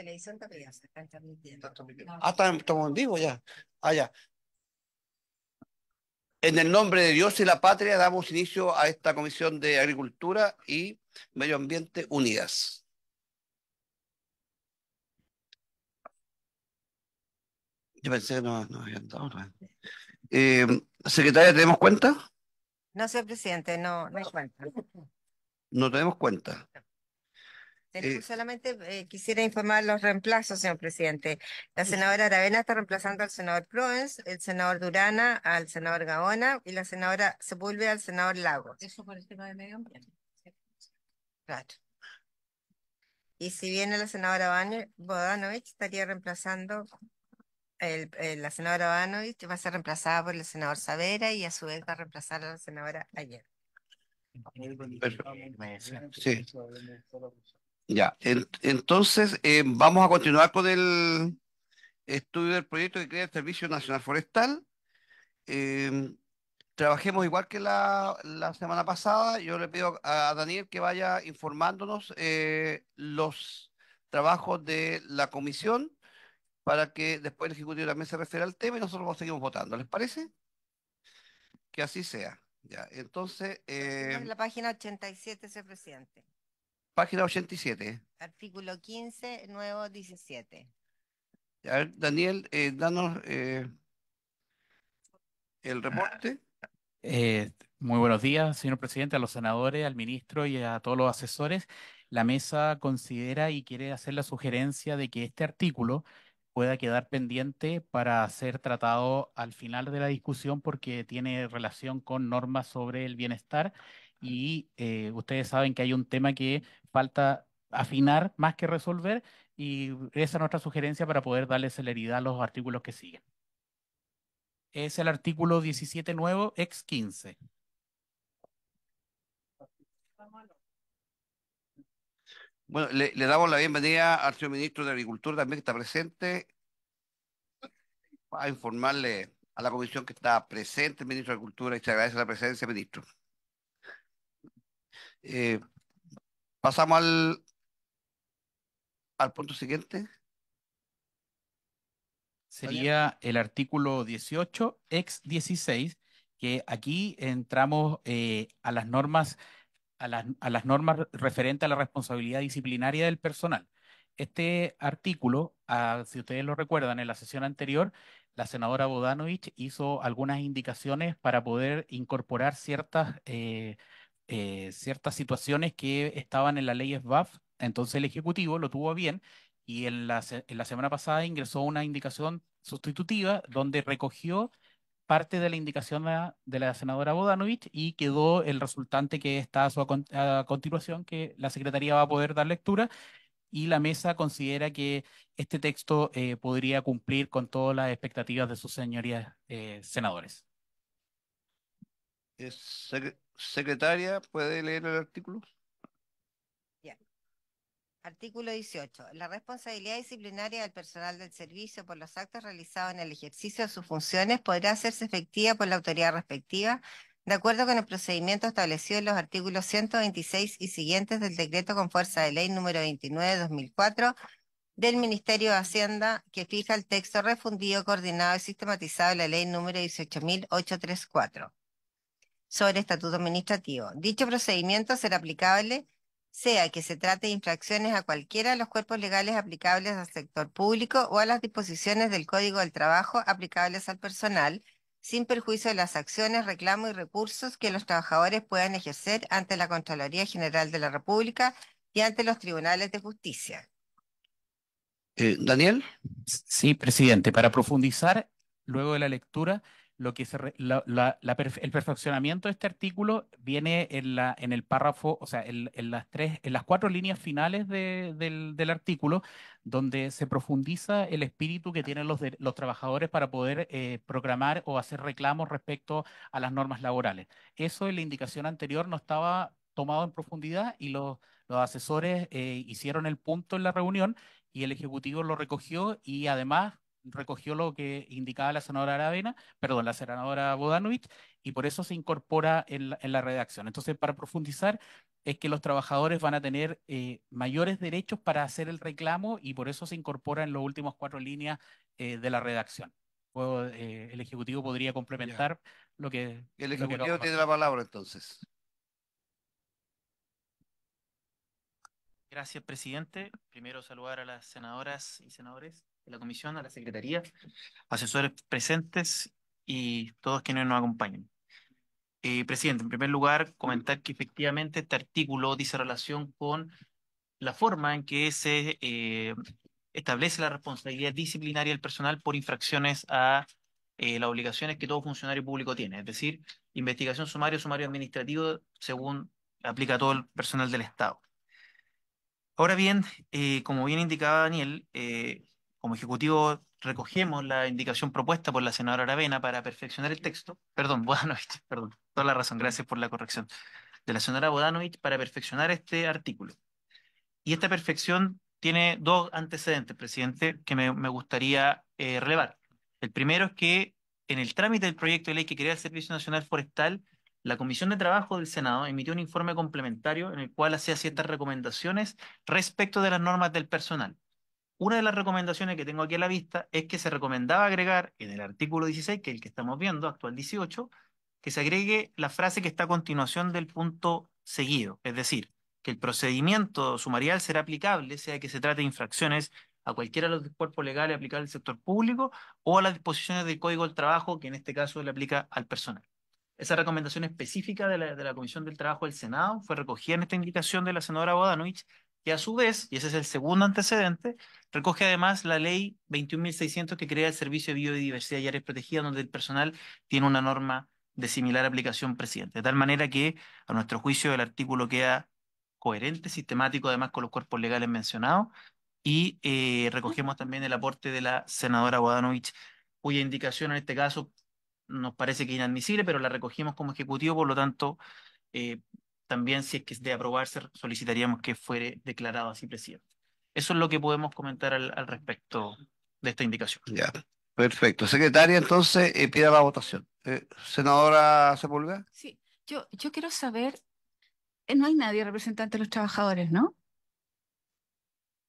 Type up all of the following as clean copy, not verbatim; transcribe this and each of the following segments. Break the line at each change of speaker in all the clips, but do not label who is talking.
televisión también se están transmitiendo.
Estamos en vivo ya. Ah, ya. En el nombre de Dios y la patria damos inicio a esta Comisión de Agricultura y Medio Ambiente Unidas. Yo pensé que no habían dado. ¿No? Secretaria, ¿tenemos cuenta?
No, señor presidente, no hay cuenta.
No tenemos cuenta.
Solamente quisiera informar los reemplazos, señor presidente. La senadora Aravena está reemplazando al senador Proens, el senador Durana al senador Gaona y la senadora Sepúlveda al senador Lagos. Eso por el tema de medio ambiente. Claro. Y si viene la senadora Bodanovich, estaría reemplazando, la senadora Bodanovich va a ser reemplazada por el senador Savera y a su vez va a reemplazar a la senadora Ayer.
Sí. Ya, entonces vamos a continuar con el estudio del proyecto que crea el Servicio Nacional Forestal. Eh, Trabajemos igual que la semana pasada. Yo le pido a Daniel que vaya informándonos los trabajos de la comisión para que después el Ejecutivo también se refiera al tema y nosotros seguimos votando. ¿Les parece? Que así sea. Ya, entonces,
En la página 87, señor presidente.
página 87.
Artículo 15, nuevo 17.
A ver, Daniel, danos el reporte.
Muy buenos días, señor presidente, a los senadores, al ministro y a todos los asesores. La mesa considera y quiere hacer la sugerencia de que este artículo pueda quedar pendiente para ser tratado al final de la discusión porque tiene relación con normas sobre el bienestar y ustedes saben que hay un tema que falta afinar más que resolver y esa es nuestra sugerencia para poder darle celeridad a los artículos que siguen. Es el artículo 17 nuevo, ex 15.
Bueno, le damos la bienvenida al señor ministro de Agricultura también que está presente, a informarle a la comisión que está presente el ministro de Agricultura y se agradece la presencia, ministro. Eh, Pasamos al punto siguiente. Daniel.
Sería el artículo 18, ex 16, que aquí entramos a las normas a las normas referentes a la responsabilidad disciplinaria del personal. Este artículo, si ustedes lo recuerdan, en la sesión anterior, la senadora Bodanovich hizo algunas indicaciones para poder incorporar ciertas situaciones que estaban en la ley SBAF. Entonces el Ejecutivo lo tuvo a bien y en la semana pasada ingresó una indicación sustitutiva donde recogió parte de la indicación de la senadora Bodanovich y quedó el resultante que está a continuación, que la Secretaría va a poder dar lectura y la mesa considera que este texto podría cumplir con todas las expectativas de sus señorías senadores.
Secretaria, ¿puede leer el artículo?
Ya. Artículo 18. La responsabilidad disciplinaria del personal del servicio por los actos realizados en el ejercicio de sus funciones podrá hacerse efectiva por la autoridad respectiva, de acuerdo con el procedimiento establecido en los artículos 126 y siguientes del decreto con fuerza de ley número 29/2004 del Ministerio de Hacienda, que fija el texto refundido, coordinado y sistematizado de la ley número 18.834 sobre estatuto administrativo. Dicho procedimiento será aplicable sea que se trate de infracciones a cualquiera de los cuerpos legales aplicables al sector público o a las disposiciones del Código del Trabajo aplicables al personal, sin perjuicio de las acciones, reclamos y recursos que los trabajadores puedan ejercer ante la Contraloría General de la República y ante los tribunales de justicia.
Daniel.
Sí, presidente, para profundizar luego de la lectura, el perfeccionamiento de este artículo viene en el párrafo, o sea, en las cuatro líneas finales del artículo, donde se profundiza el espíritu que tienen los trabajadores para poder programar o hacer reclamos respecto a las normas laborales. Eso en la indicación anterior no estaba tomado en profundidad y los asesores hicieron el punto en la reunión y el Ejecutivo lo recogió y además recogió lo que indicaba la senadora Aravena, perdón, la senadora Bodanovich, y por eso se incorpora en la redacción. Entonces, para profundizar, es que los trabajadores van a tener mayores derechos para hacer el reclamo y por eso se incorpora en los últimos 4 líneas de la redacción. El Ejecutivo podría
Ya.
complementar
El
lo que acabo
Ejecutivo
de
tiene
pasar.
la palabra entonces.
Gracias, presidente. Primero saludar a las senadoras y senadores de la comisión, a la secretaría, asesores presentes y todos quienes nos acompañan. Presidente, en primer lugar, comentar que efectivamente este artículo dice relación con la forma en que se establece la responsabilidad disciplinaria del personal por infracciones a las obligaciones que todo funcionario público tiene, es decir, investigación sumaria, sumario administrativo, según aplica a todo el personal del Estado. Ahora bien, como bien indicaba Daniel, como ejecutivo recogemos la indicación propuesta por la senadora Aravena para perfeccionar el texto, perdón, Bodanovich, perdón, toda la razón, gracias por la corrección, de la senadora Bodanovich para perfeccionar este artículo. Y esta perfección tiene dos antecedentes, presidente, que me gustaría relevar. El primero es que en el trámite del proyecto de ley que crea el Servicio Nacional Forestal, la Comisión de Trabajo del Senado emitió un informe complementario en el cual hacía ciertas recomendaciones respecto de las normas del personal. Una de las recomendaciones que tengo aquí a la vista es que se recomendaba agregar en el artículo 16, que es el que estamos viendo, actual 18, que se agregue la frase que está a continuación del punto seguido, es decir, que el procedimiento sumarial será aplicable, sea que se trate de infracciones a cualquiera de los cuerpos legales aplicables al sector público o a las disposiciones del Código del Trabajo, que en este caso le aplica al personal. Esa recomendación específica de la Comisión del Trabajo del Senado fue recogida en esta indicación de la senadora Bodanovich, que a su vez, y ese es el segundo antecedente, recoge además la ley 21.600 que crea el Servicio de Biodiversidad y Áreas Protegidas, donde el personal tiene una norma de similar aplicación, presidente. De tal manera que, a nuestro juicio, el artículo queda coherente, sistemático, además con los cuerpos legales mencionados, y recogemos también el aporte de la senadora Bodanovich, cuya indicación en este caso nos parece que es inadmisible, pero la recogimos como ejecutivo, por lo tanto, eh, también si es que es de aprobarse, solicitaríamos que fuere declarado así, presidente. Eso es lo que podemos comentar al respecto de esta indicación.
Ya. Perfecto. Secretaria, entonces, pida la votación. Senadora Sepúlveda.
Sí, yo quiero saber, no hay nadie representante de los trabajadores, ¿no?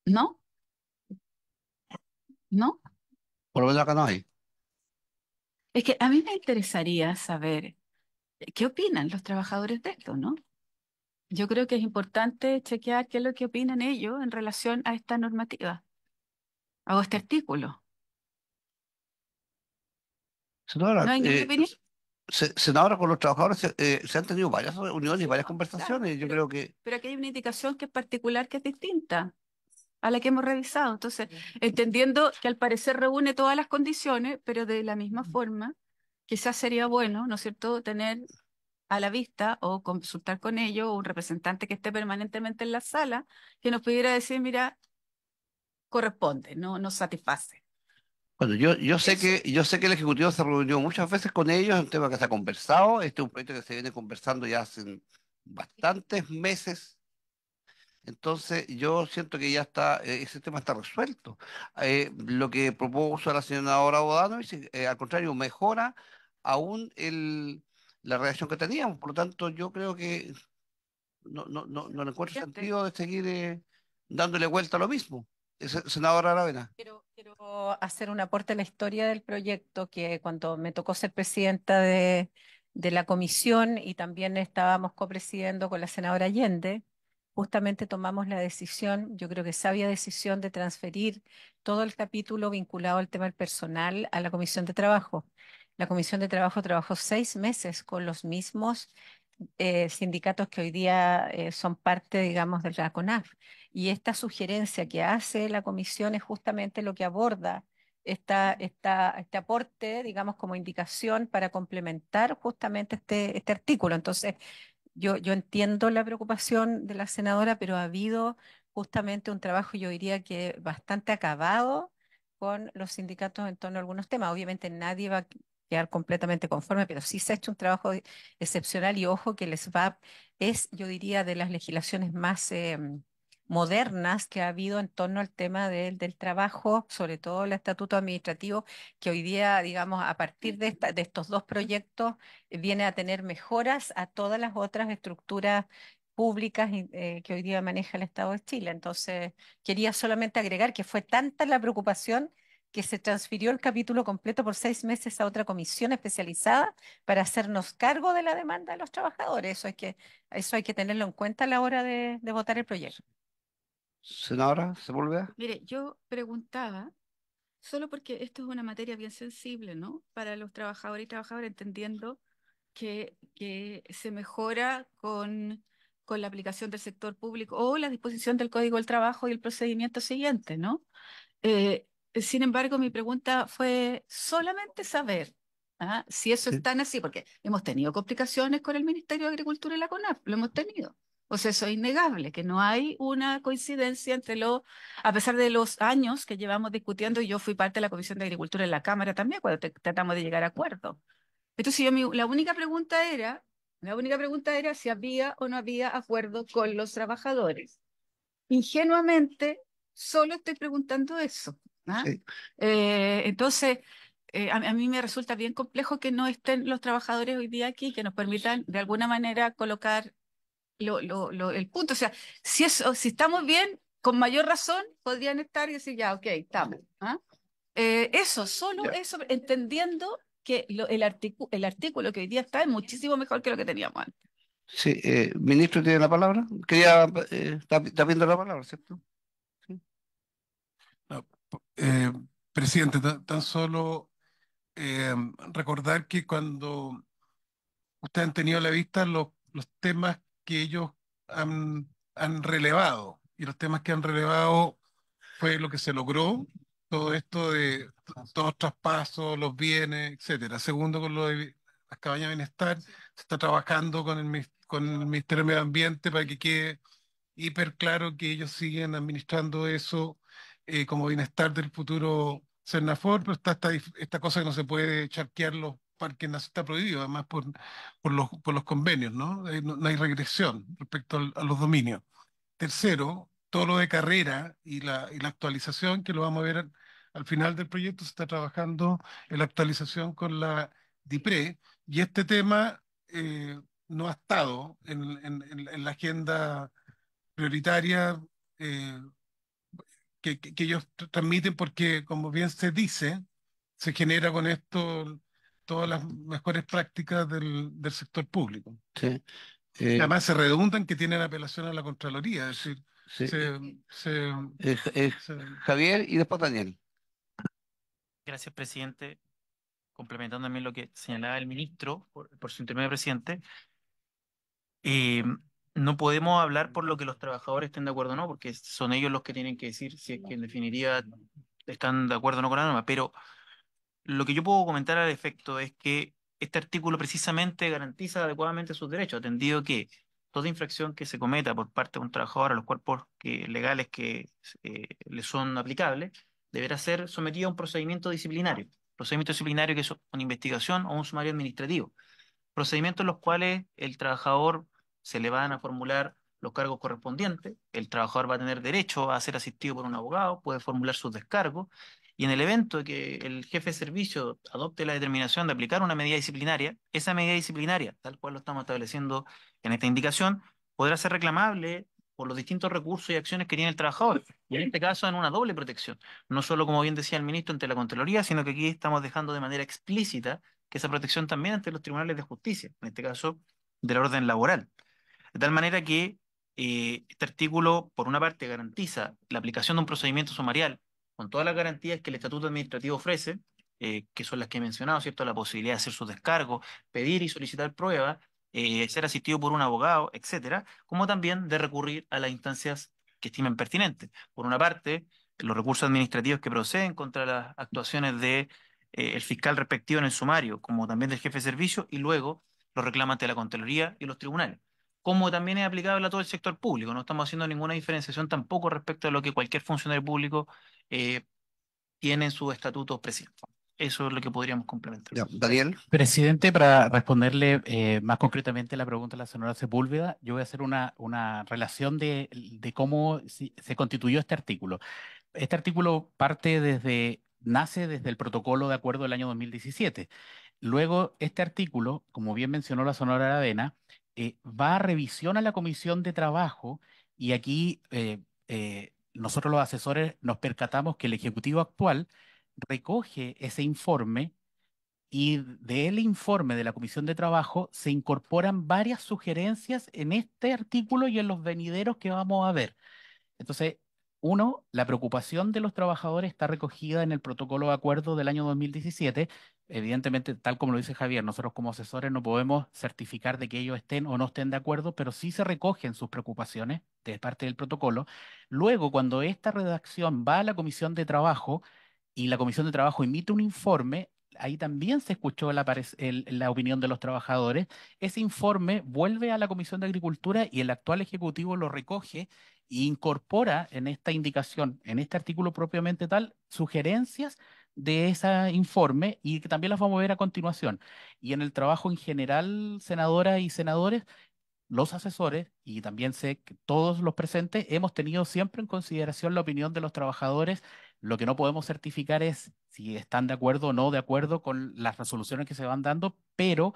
¿No? ¿No?
Por lo menos acá no hay.
Es que a mí me interesaría saber qué opinan los trabajadores de esto, ¿no? Yo creo que es importante chequear qué es lo que opinan ellos en relación a esta normativa, a este artículo.
Senadora,
¿No hay ninguna opinión?
senadora, con los trabajadores se han tenido varias reuniones y
Sí,
varias
pues, claro,
conversaciones. Yo creo que,
pero aquí hay una indicación que es particular, que es distinta a la que hemos revisado. Entonces, entendiendo que al parecer reúne todas las condiciones, pero de la misma forma, quizás sería bueno, ¿no es cierto?, tener a la vista o consultar con ellos un representante que esté permanentemente en la sala que nos pudiera decir, mira, corresponde, no nos satisface.
bueno,
Eso.
yo sé que el Ejecutivo se reunió muchas veces con ellos, es un tema que se ha conversado. Este es un proyecto que se viene conversando ya hace bastantes meses. Entonces, yo siento que ya está, ese tema está resuelto. Lo que propuso la senadora Bodanovich, al contrario, mejora aún la redacción que teníamos. Por lo tanto, yo creo que no le encuentro
Siempre.
sentido de seguir dándole vuelta a lo mismo. Senadora Aravena.
Quiero hacer un aporte a la historia del proyecto, que cuando me tocó ser presidenta de la comisión y también estábamos copresidiendo con la senadora Allende, justamente tomamos la decisión, yo creo que sabia decisión, de transferir todo el capítulo vinculado al tema del personal a la Comisión de Trabajo. La Comisión de Trabajo trabajó 6 meses con los mismos sindicatos que hoy día son parte, digamos, de la CONAF. Y esta sugerencia que hace la comisión es justamente lo que aborda este aporte, digamos, como indicación para complementar justamente este artículo. Entonces, yo entiendo la preocupación de la senadora, pero ha habido justamente un trabajo, yo diría que bastante acabado con los sindicatos en torno a algunos temas. Obviamente nadie va a quedar completamente conforme, pero sí se ha hecho un trabajo excepcional y ojo que les va, es, yo diría, de las legislaciones más
modernas que ha habido en torno al tema del trabajo, sobre todo el estatuto administrativo, que hoy día, digamos, a partir de estos dos proyectos, viene a tener mejoras a todas las otras estructuras públicas que hoy día maneja el Estado de Chile. Entonces, quería solamente agregar que fue tanta la preocupación que se transfirió el capítulo completo por 6 meses a otra comisión especializada para hacernos cargo de la demanda de los trabajadores. Eso hay que tenerlo en cuenta a la hora de votar el proyecto.
Senadora Sepúlveda.
Mire, yo preguntaba, solo porque esto es una materia bien sensible, ¿no? Para los trabajadores y trabajadoras, entendiendo que se mejora con la aplicación del sector público o la disposición del Código del Trabajo y el procedimiento siguiente, ¿no? Sin embargo, mi pregunta fue solamente saber si eso
Sí.
es tan así, porque hemos tenido complicaciones con el Ministerio de Agricultura y la CONAF, lo hemos tenido. O sea, eso es innegable, que no hay una coincidencia entre a pesar de los años que llevamos discutiendo, y yo fui parte de la Comisión de Agricultura en la Cámara también, cuando tratamos de llegar a acuerdos. Entonces, la única pregunta era si había o no había acuerdo con los trabajadores. Ingenuamente, solo estoy preguntando eso.
Sí.
Entonces, a mí me resulta bien complejo que no estén los trabajadores hoy día aquí, que nos permitan de alguna manera colocar el punto. O sea, si estamos bien, con mayor razón, podrían estar y decir, ya, ok, estamos. Solo
Ya.
eso, entendiendo que el artículo que hoy día está es muchísimo mejor que lo que teníamos antes.
Sí, ministro tiene la palabra. Está viendo la palabra, ¿cierto? Sí.
No, eh, presidente, tan solo recordar que cuando ustedes han tenido a la vista los temas que ellos han relevado, y los temas que han relevado fue lo que se logró, todo esto de todos los traspasos, los bienes, etcétera. Segundo, con lo de las cabañas de bienestar, se está trabajando con el Ministerio de Medio Ambiente para que quede hiper claro que ellos siguen administrando eso como bienestar del futuro Cernafor, pero está esta cosa que no se puede charquear los parques nacionales, está prohibido, además por los convenios, ¿no? No hay regresión respecto a los dominios. Tercero, todo lo de carrera y la actualización, que lo vamos a ver al final del proyecto, se está trabajando en la actualización con la DIPRE, y este tema no ha estado en la agenda prioritaria eh, que ellos transmiten, porque, como bien se dice, se genera con esto todas las mejores prácticas del sector público.
Sí.
Y además se redundan que tienen apelación a la Contraloría, es decir,
Sí.
se-
Javier y después Daniel.
Gracias, presidente. Complementando también lo que señalaba el ministro, por su intermedio, presidente, eh, no podemos hablar por lo que los trabajadores estén de acuerdo o no, porque son ellos los que tienen que decir si es que en definitiva están de acuerdo o no con la norma. Pero lo que yo puedo comentar al efecto es que este artículo precisamente garantiza adecuadamente sus derechos, atendido que toda infracción que se cometa por parte de un trabajador a los cuerpos legales que le son aplicables deberá ser sometido a un procedimiento disciplinario. Procedimiento disciplinario que es una investigación o un sumario administrativo. Procedimientos en los cuales el trabajador se le van a formular los cargos correspondientes, el trabajador va a tener derecho a ser asistido por un abogado, puede formular sus descargos, y en el evento de que el jefe de servicio adopte la determinación de aplicar una medida disciplinaria, esa medida disciplinaria, tal cual lo estamos estableciendo en esta indicación, podrá ser reclamable por los distintos recursos y acciones que tiene el trabajador, y en este caso en una doble protección, no solo, como bien decía el ministro, ante la Contraloría, sino que aquí estamos dejando de manera explícita que esa protección también ante los tribunales de justicia, en este caso del orden laboral. De tal manera que este artículo, por una parte, garantiza la aplicación de un procedimiento sumarial con todas las garantías que el Estatuto Administrativo ofrece, que son las que he mencionado, ¿cierto? La posibilidad de hacer sus descargos, pedir y solicitar pruebas, ser asistido por un abogado, etcétera, como también de recurrir a las instancias que estimen pertinentes. Por una parte, los recursos administrativos que proceden contra las actuaciones de el fiscal respectivo en el sumario, como también del jefe de servicio, y luego los reclama ante la Contraloría y los tribunales. Como también es aplicable a todo el sector público, no estamos haciendo ninguna diferenciación tampoco respecto a lo que cualquier funcionario público tiene en sus estatutos precisamente. eso es lo que podríamos complementar.
Ya, Daniel.
Presidente, para responderle más concretamente la pregunta de la señora Sepúlveda, yo voy a hacer una relación de cómo se constituyó este artículo. Este artículo nace desde el protocolo de acuerdo del año 2017. Luego, este artículo, como bien mencionó la señora Aravena, va a revisión a la Comisión de Trabajo y aquí nosotros los asesores nos percatamos que el Ejecutivo actual recoge ese informe y del informe de la Comisión de Trabajo se incorporan varias sugerencias en este artículo y en los venideros que vamos a ver. Entonces, uno, la preocupación de los trabajadores está recogida en el protocolo de acuerdo del año 2017. Evidentemente, tal como lo dice Javier, nosotros como asesores no podemos certificar de que ellos estén o no estén de acuerdo, pero sí se recogen sus preocupaciones de parte del protocolo. Luego, cuando esta redacción va a la Comisión de Trabajo y la Comisión de Trabajo emite un informe, ahí también se escuchó la opinión de los trabajadores. Ese informe vuelve a la Comisión de Agricultura y el actual Ejecutivo lo recoge e incorpora en esta indicación, en este artículo propiamente tal, sugerencias de ese informe y que también las vamos a ver a continuación. Y en el trabajo en general, senadoras y senadores, los asesores y también sé que todos los presentes hemos tenido siempre en consideración la opinión de los trabajadores. Lo que no podemos certificar es si están de acuerdo o no de acuerdo con las resoluciones que se van dando, pero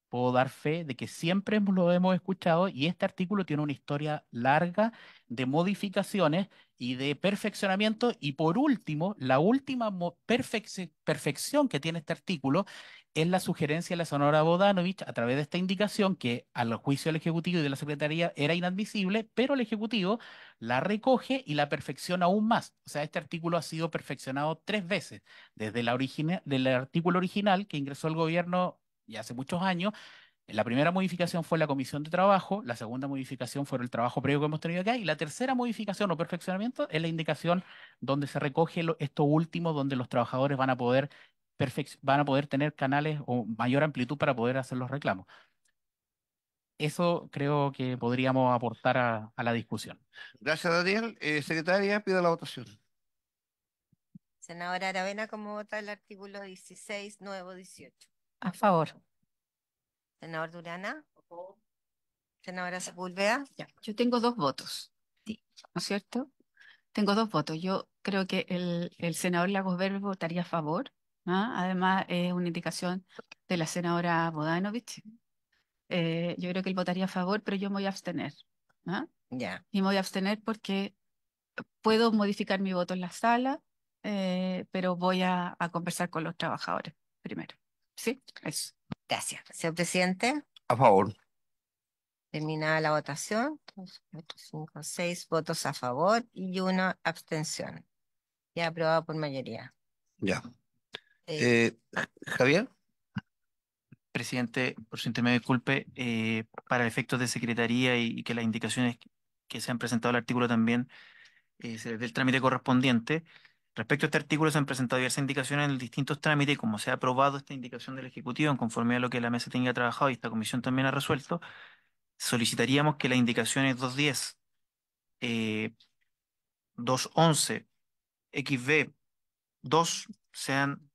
puedo dar fe de que siempre lo hemos escuchado y este artículo tiene una historia larga de modificaciones y de perfeccionamiento. Y por último, la última perfección que tiene este artículo es la sugerencia de la Sonora Bodanovich a través de esta indicación que al juicio del Ejecutivo y de la Secretaría era inadmisible, pero el Ejecutivo la recoge y la perfecciona aún más. O sea, este artículo ha sido perfeccionado 3 veces, desde del artículo original que ingresó el gobierno ya hace muchos años. La primera modificación fue la Comisión de Trabajo, la segunda modificación fue el trabajo previo que hemos tenido acá, y la tercera modificación o perfeccionamiento es la indicación donde se recoge esto último, donde los trabajadores van a poder tener canales o mayor amplitud para poder hacer los reclamos. Eso creo que podríamos aportar a la discusión.
Gracias, Daniel. Secretaria, pido la votación.
Senadora Aravena, ¿cómo vota el artículo 16, nuevo 18?
A favor.
Senador Durana. Senadora Sepúlveda.
Ya, yo tengo 2 votos,
Sí.
¿no es cierto? Tengo 2 votos. Yo creo que el senador Lagos Verde votaría a favor, ¿ah? Además, es una indicación de la senadora Bodanovich. Yo creo que él votaría a favor, pero yo me voy a abstener, ¿ah?
Ya.
Y me voy a abstener porque puedo modificar mi voto en la sala, pero voy a conversar con los trabajadores primero. ¿Sí? Eso.
Gracias. Señor presidente,
A favor.
terminada la votación. 3, 4, 5, 6 votos a favor y 1 abstención. Ya aprobado por mayoría.
Ya.
Eh,
Javier.
Presidente, por su intermedio, disculpe, para efectos de secretaría y que las indicaciones que se han presentado al artículo también se les dé el trámite correspondiente. Respecto a este artículo, se han presentado diversas indicaciones en distintos trámites y como se ha aprobado esta indicación del Ejecutivo en conformidad a lo que la mesa tenga trabajado y esta comisión también ha resuelto, solicitaríamos que las indicaciones 210, 211, XB, 2 sean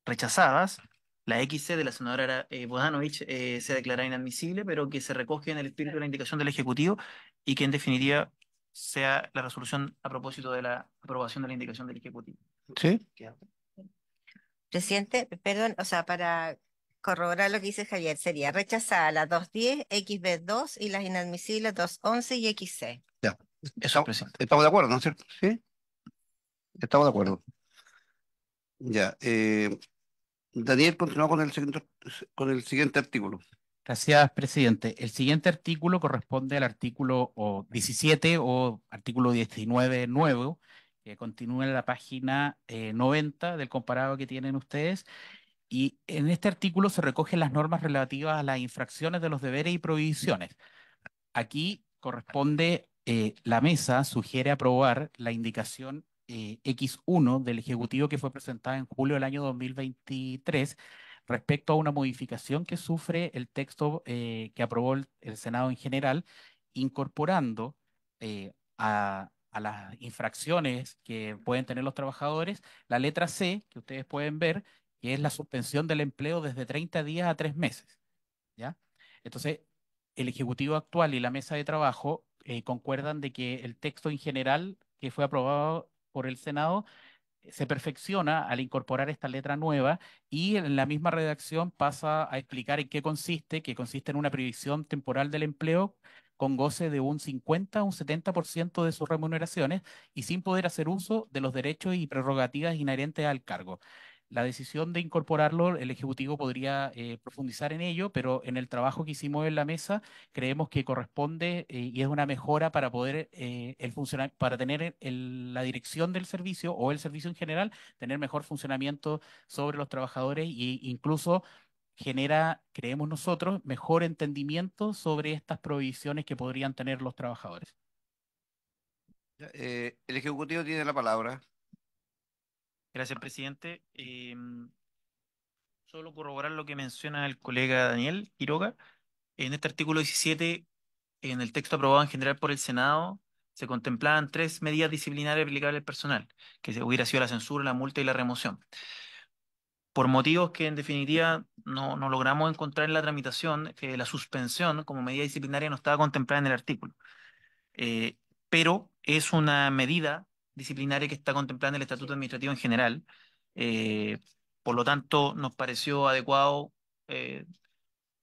rechazadas. La XC de la senadora Bodanovich se declara inadmisible, pero que se recoge en el espíritu de la indicación del Ejecutivo y que en definitiva sea la resolución a propósito de la aprobación de la indicación del Ejecutivo.
Sí.
presidente, perdón, o sea, para corroborar lo que dice Javier, sería rechazada la 210, XB2 y las inadmisibles 211 y XC.
Ya.
Eso, presidente.
Estamos de acuerdo, ¿no es cierto? Sí. Estamos de acuerdo. Ya. Daniel, continúa con el siguiente artículo.
Gracias, presidente. El siguiente artículo corresponde al artículo 17 o artículo 19 nuevo, que continúa en la página 90 del comparado que tienen ustedes. Y en este artículo se recogen las normas relativas a las infracciones de los deberes y prohibiciones. Aquí corresponde, la mesa sugiere aprobar la indicación X1 del Ejecutivo que fue presentada en julio del año 2023 respecto a una modificación que sufre el texto que aprobó el Senado en general, incorporando a a las infracciones que pueden tener los trabajadores, la letra C, que ustedes pueden ver, que es la suspensión del empleo desde 30 días a 3 meses, ¿ya? Entonces, el Ejecutivo actual y la mesa de trabajo concuerdan de que el texto en general que fue aprobado por el Senado se perfecciona al incorporar esta letra nueva y en la misma redacción pasa a explicar en qué consiste, que consiste en una prohibición temporal del empleo con goce de un 50 a un 70% de sus remuneraciones y sin poder hacer uso de los derechos y prerrogativas inherentes al cargo. La decisión de incorporarlo, el Ejecutivo podría profundizar en ello, pero en el trabajo que hicimos en la mesa creemos que corresponde y es una mejora para poder para tener la dirección del servicio o el servicio en general, tener mejor funcionamiento sobre los trabajadores e incluso genera, creemos nosotros, mejor entendimiento sobre estas prohibiciones que podrían tener los trabajadores.
El Ejecutivo tiene la palabra.
Gracias, presidente. Solo corroborar lo que menciona el colega Daniel Quiroga. En este artículo 17, en el texto aprobado en general por el Senado, se contemplaban 3 medidas disciplinarias aplicables al personal, que hubiera sido la censura, la multa y la remoción. Por motivos que en definitiva no logramos encontrar en la tramitación, la suspensión como medida disciplinaria no estaba contemplada en el artículo. Eh, pero es una medida disciplinaria que está contemplada en el Estatuto Administrativo en general. Eh, por lo tanto, nos pareció adecuado eh,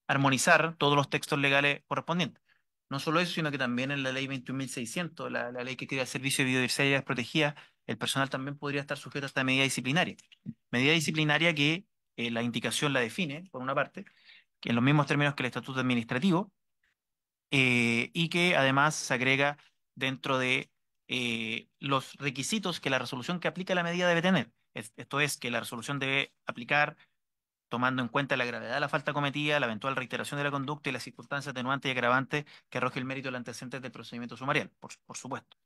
armonizar todos los textos legales correspondientes. No solo eso, sino que también en la ley 21.600, la ley que crea el Servicio de Biodiversidad Protegida, el personal también podría estar sujeto a esta medida disciplinaria. Medida disciplinaria que la indicación la define, por una parte, que en los mismos términos que el Estatuto Administrativo, y que además se agrega dentro de los requisitos que la resolución que aplica la medida debe tener. Esto es, que la resolución debe aplicar tomando en cuenta la gravedad de la falta cometida, la eventual reiteración de la conducta y las circunstancias atenuantes y agravantes que arroje el mérito del antecedente del procedimiento sumarial, por supuesto.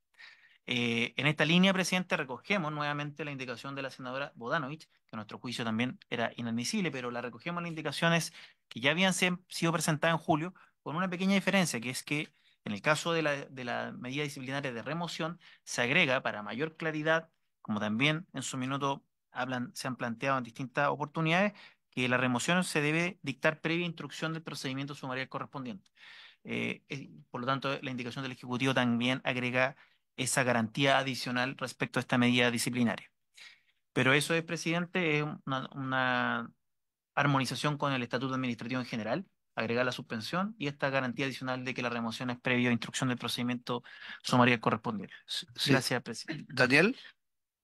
En esta línea, presidente, recogemos nuevamente la indicación de la senadora Bodanovich, que a nuestro juicio también era inadmisible, pero la recogemos las indicaciones que ya habían sido presentadas en julio, con una pequeña diferencia, que es que en el caso de la medida disciplinaria de remoción, se agrega para mayor claridad, como también en su minuto se han planteado en distintas oportunidades, que la remoción se debe dictar previa instrucción del procedimiento sumarial correspondiente. Por lo tanto, la indicación del Ejecutivo también agrega esa garantía adicional respecto a esta medida disciplinaria. Pero eso es, presidente, es una armonización con el Estatuto Administrativo en general, agregar la suspensión y esta garantía adicional de que la remoción es previa instrucción del procedimiento sumarial correspondiente.
Sí.
Gracias, presidente.
Daniel.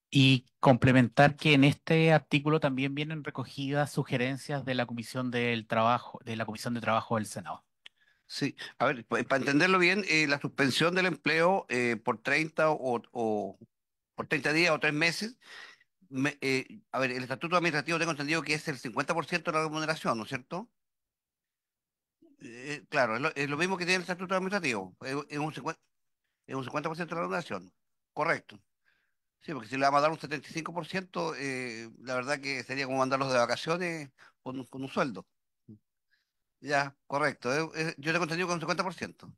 Y complementar que en este artículo también vienen recogidas sugerencias de la Comisión del Trabajo, de la Comisión de Trabajo del Senado.
Sí, a ver, para entenderlo bien, la suspensión del empleo por 30 o por 30 días o 3 meses, a ver, el estatuto administrativo tengo entendido que es el 50% de la remuneración, ¿no es cierto? Claro, es lo mismo que tiene el estatuto administrativo, es un 50% de la remuneración, correcto. Sí, porque si le vamos a dar un 75%, la verdad que sería como mandarlos de vacaciones con un sueldo. Ya, correcto, yo tengo entendido que es un 50%.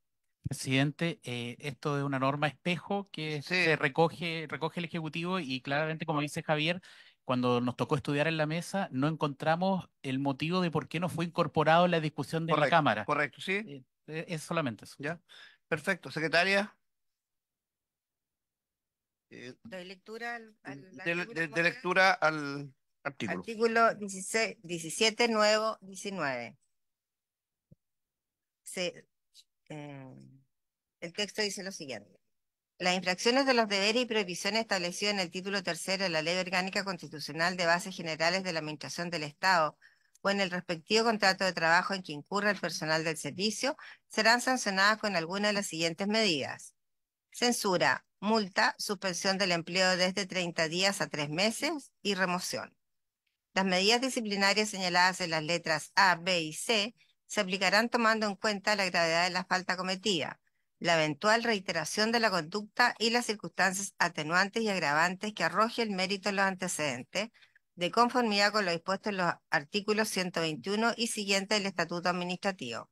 Presidente, esto es una norma espejo que
Sí,
se recoge el Ejecutivo y claramente, como dice Javier, cuando nos tocó estudiar en la mesa, no encontramos el motivo de por qué no fue incorporado en la discusión de la
correcto,
Cámara.
correcto, sí,
Es solamente eso.
ya. Perfecto, secretaria.
Doy lectura al
De
artículo como tal.
lectura al artículo.
Artículo 16, 17, nuevo 19. Se, eh, el texto dice lo siguiente. Las infracciones de los deberes y prohibiciones establecidos en el título tercero de la Ley Orgánica Constitucional de Bases Generales de la Administración del Estado o en el respectivo contrato de trabajo en que incurra el personal del servicio serán sancionadas con alguna de las siguientes medidas. Censura, multa, suspensión del empleo desde 30 días a 3 meses y remoción. Las medidas disciplinarias señaladas en las letras A, B y C se aplicarán tomando en cuenta la gravedad de la falta cometida, la eventual reiteración de la conducta y las circunstancias atenuantes y agravantes que arroje el mérito de los antecedentes, de conformidad con lo dispuesto en los artículos 121 y siguientes del Estatuto Administrativo.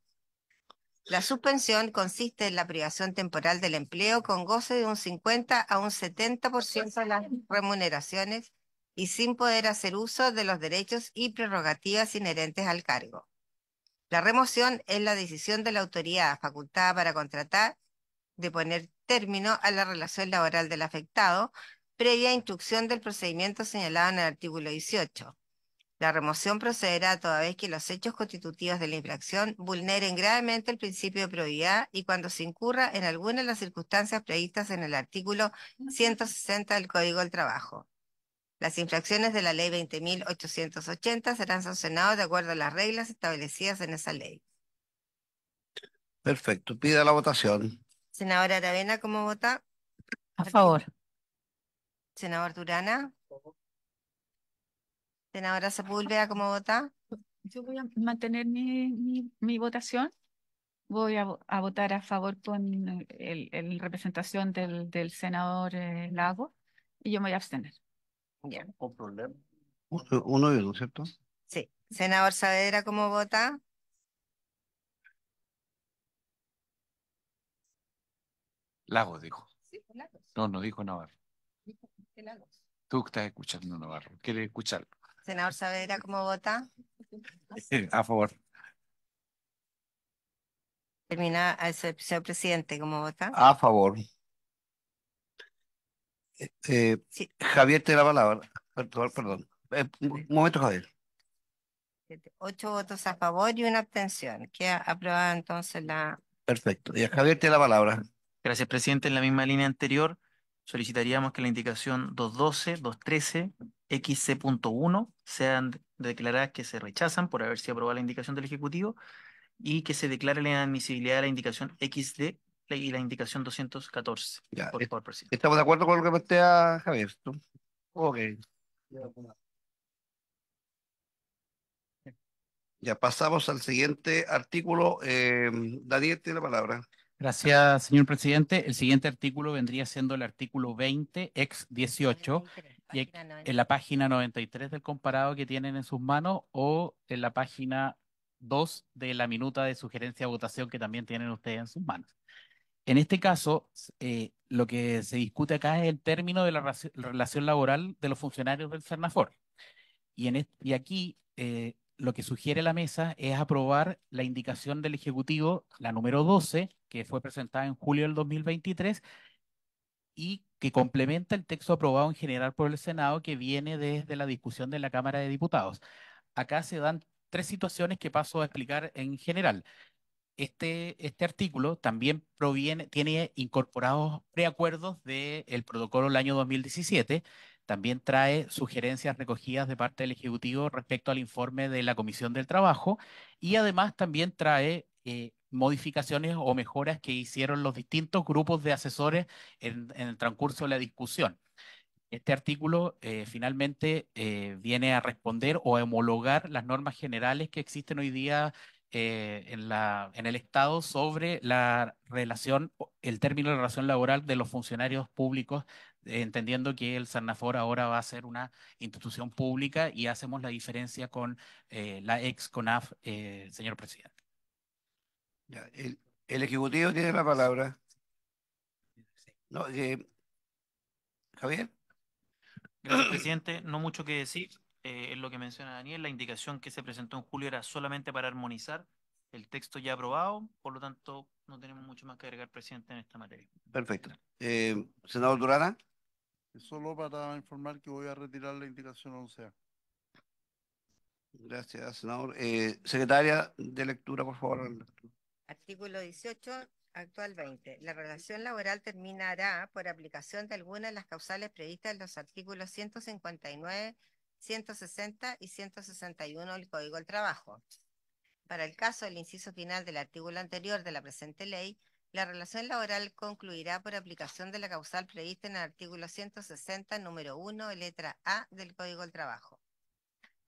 La suspensión consiste en la privación temporal del empleo con goce de un 50 a un 70% de las remuneraciones y sin poder hacer uso de los derechos y prerrogativas inherentes al cargo. La remoción es la decisión de la autoridad facultada para contratar de poner término a la relación laboral del afectado, previa instrucción del procedimiento señalado en el artículo 18. La remoción procederá toda vez que los hechos constitutivos de la infracción vulneren gravemente el principio de probidad y cuando se incurra en alguna de las circunstancias previstas en el artículo 160 del Código del Trabajo. Las infracciones de la Ley 20.880 serán sancionadas de acuerdo a las reglas establecidas en esa ley.
Perfecto. Pida la votación.
Senadora Aravena, ¿cómo vota?
A favor.
Senador Durana. Senadora Sepúlveda, ¿cómo vota?
Yo voy a mantener mi votación. Voy a votar a favor con el representación del senador Lago y yo me voy a abstener.
Bien.
¿Con problema? Uno y uno, ¿cierto?
Sí. Senador Saavedra, ¿cómo vota?
Lagos dijo.
Sí, Lagos.
No dijo Navarro.
Dijo Lagos.
Tú estás escuchando Navarro. ¿Quieres escucharlo?
Senador Saavedra, ¿cómo vota?
A favor.
Termina, señor presidente, ¿cómo vota?
A favor.
Sí.
Javier, tiene la palabra. Perdón. Un momento, Javier.
8 votos a favor y una abstención. Queda aprobada entonces la...
Perfecto. Y Javier tiene la palabra.
Gracias, presidente. En la misma línea anterior, solicitaríamos que la indicación 212, 213, XC.1 sean declaradas que se rechazan por haber sido aprobada la indicación del Ejecutivo y que se declare la inadmisibilidad de la indicación XD y la indicación 214.
Ya,
Por favor, presidente.
¿estamos de acuerdo con lo que plantea Javier? ¿Tú? Ok. Ya pasamos al siguiente artículo. Daniel tiene la palabra.
Gracias, señor presidente. El siguiente artículo vendría siendo el artículo 20, ex 18, y en la página 93 del comparado que tienen en sus manos o en la página 2 de la minuta de sugerencia de votación que también tienen ustedes en sus manos. En este caso, lo que se discute acá es el término de la relación laboral de los funcionarios del Cernafor. Y aquí lo que sugiere la mesa es aprobar la indicación del Ejecutivo, la número 12, que fue presentada en julio del 2023 y que complementa el texto aprobado en general por el Senado que viene desde la discusión de la Cámara de Diputados. Acá se dan tres situaciones que paso a explicar en general. Este artículo también tiene incorporados preacuerdos del protocolo del año 2017. También trae sugerencias recogidas de parte del Ejecutivo respecto al informe de la Comisión del Trabajo y además también trae modificaciones o mejoras que hicieron los distintos grupos de asesores en el transcurso de la discusión. Este artículo finalmente viene a responder o a homologar las normas generales que existen hoy día en el Estado sobre la relación, el término de relación laboral de los funcionarios públicos, entendiendo que el Sarnafor ahora va a ser una institución pública y hacemos la diferencia con la ex CONAF, señor presidente.
Ya, el Ejecutivo tiene la palabra. No, Javier.
Gracias, presidente. No mucho que decir. Es lo que menciona Daniel. La indicación que se presentó en julio era solamente para armonizar el texto ya aprobado. Por lo tanto, no tenemos mucho más que agregar, presidente, en esta materia.
Perfecto. Senador Durana.
Solo para informar que voy a retirar la indicación 11A.
Gracias, senador. Secretaria de lectura, por favor.
Artículo 18, actual 20. La relación laboral terminará por aplicación de alguna de las causales previstas en los artículos 159, 160 y 161 del Código del Trabajo. Para el caso del inciso final del artículo anterior de la presente ley, la relación laboral concluirá por aplicación de la causal prevista en el artículo 160, número 1, letra A del Código del Trabajo.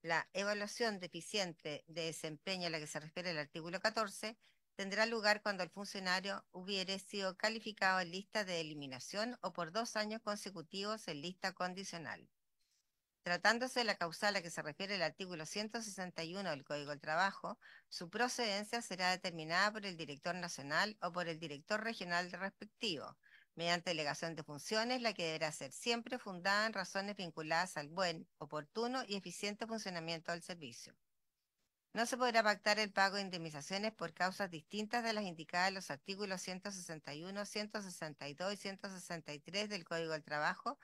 La evaluación deficiente de desempeño a la que se refiere el artículo 14 tendrá lugar cuando el funcionario hubiere sido calificado en lista de eliminación o por 2 años consecutivos en lista condicional. Tratándose de la causal a que se refiere el artículo 161 del Código del Trabajo, su procedencia será determinada por el director nacional o por el director regional respectivo, mediante delegación de funciones, la que deberá ser siempre fundada en razones vinculadas al buen, oportuno y eficiente funcionamiento del servicio. No se podrá pactar el pago de indemnizaciones por causas distintas de las indicadas en los artículos 161, 162 y 163 del Código del Trabajo,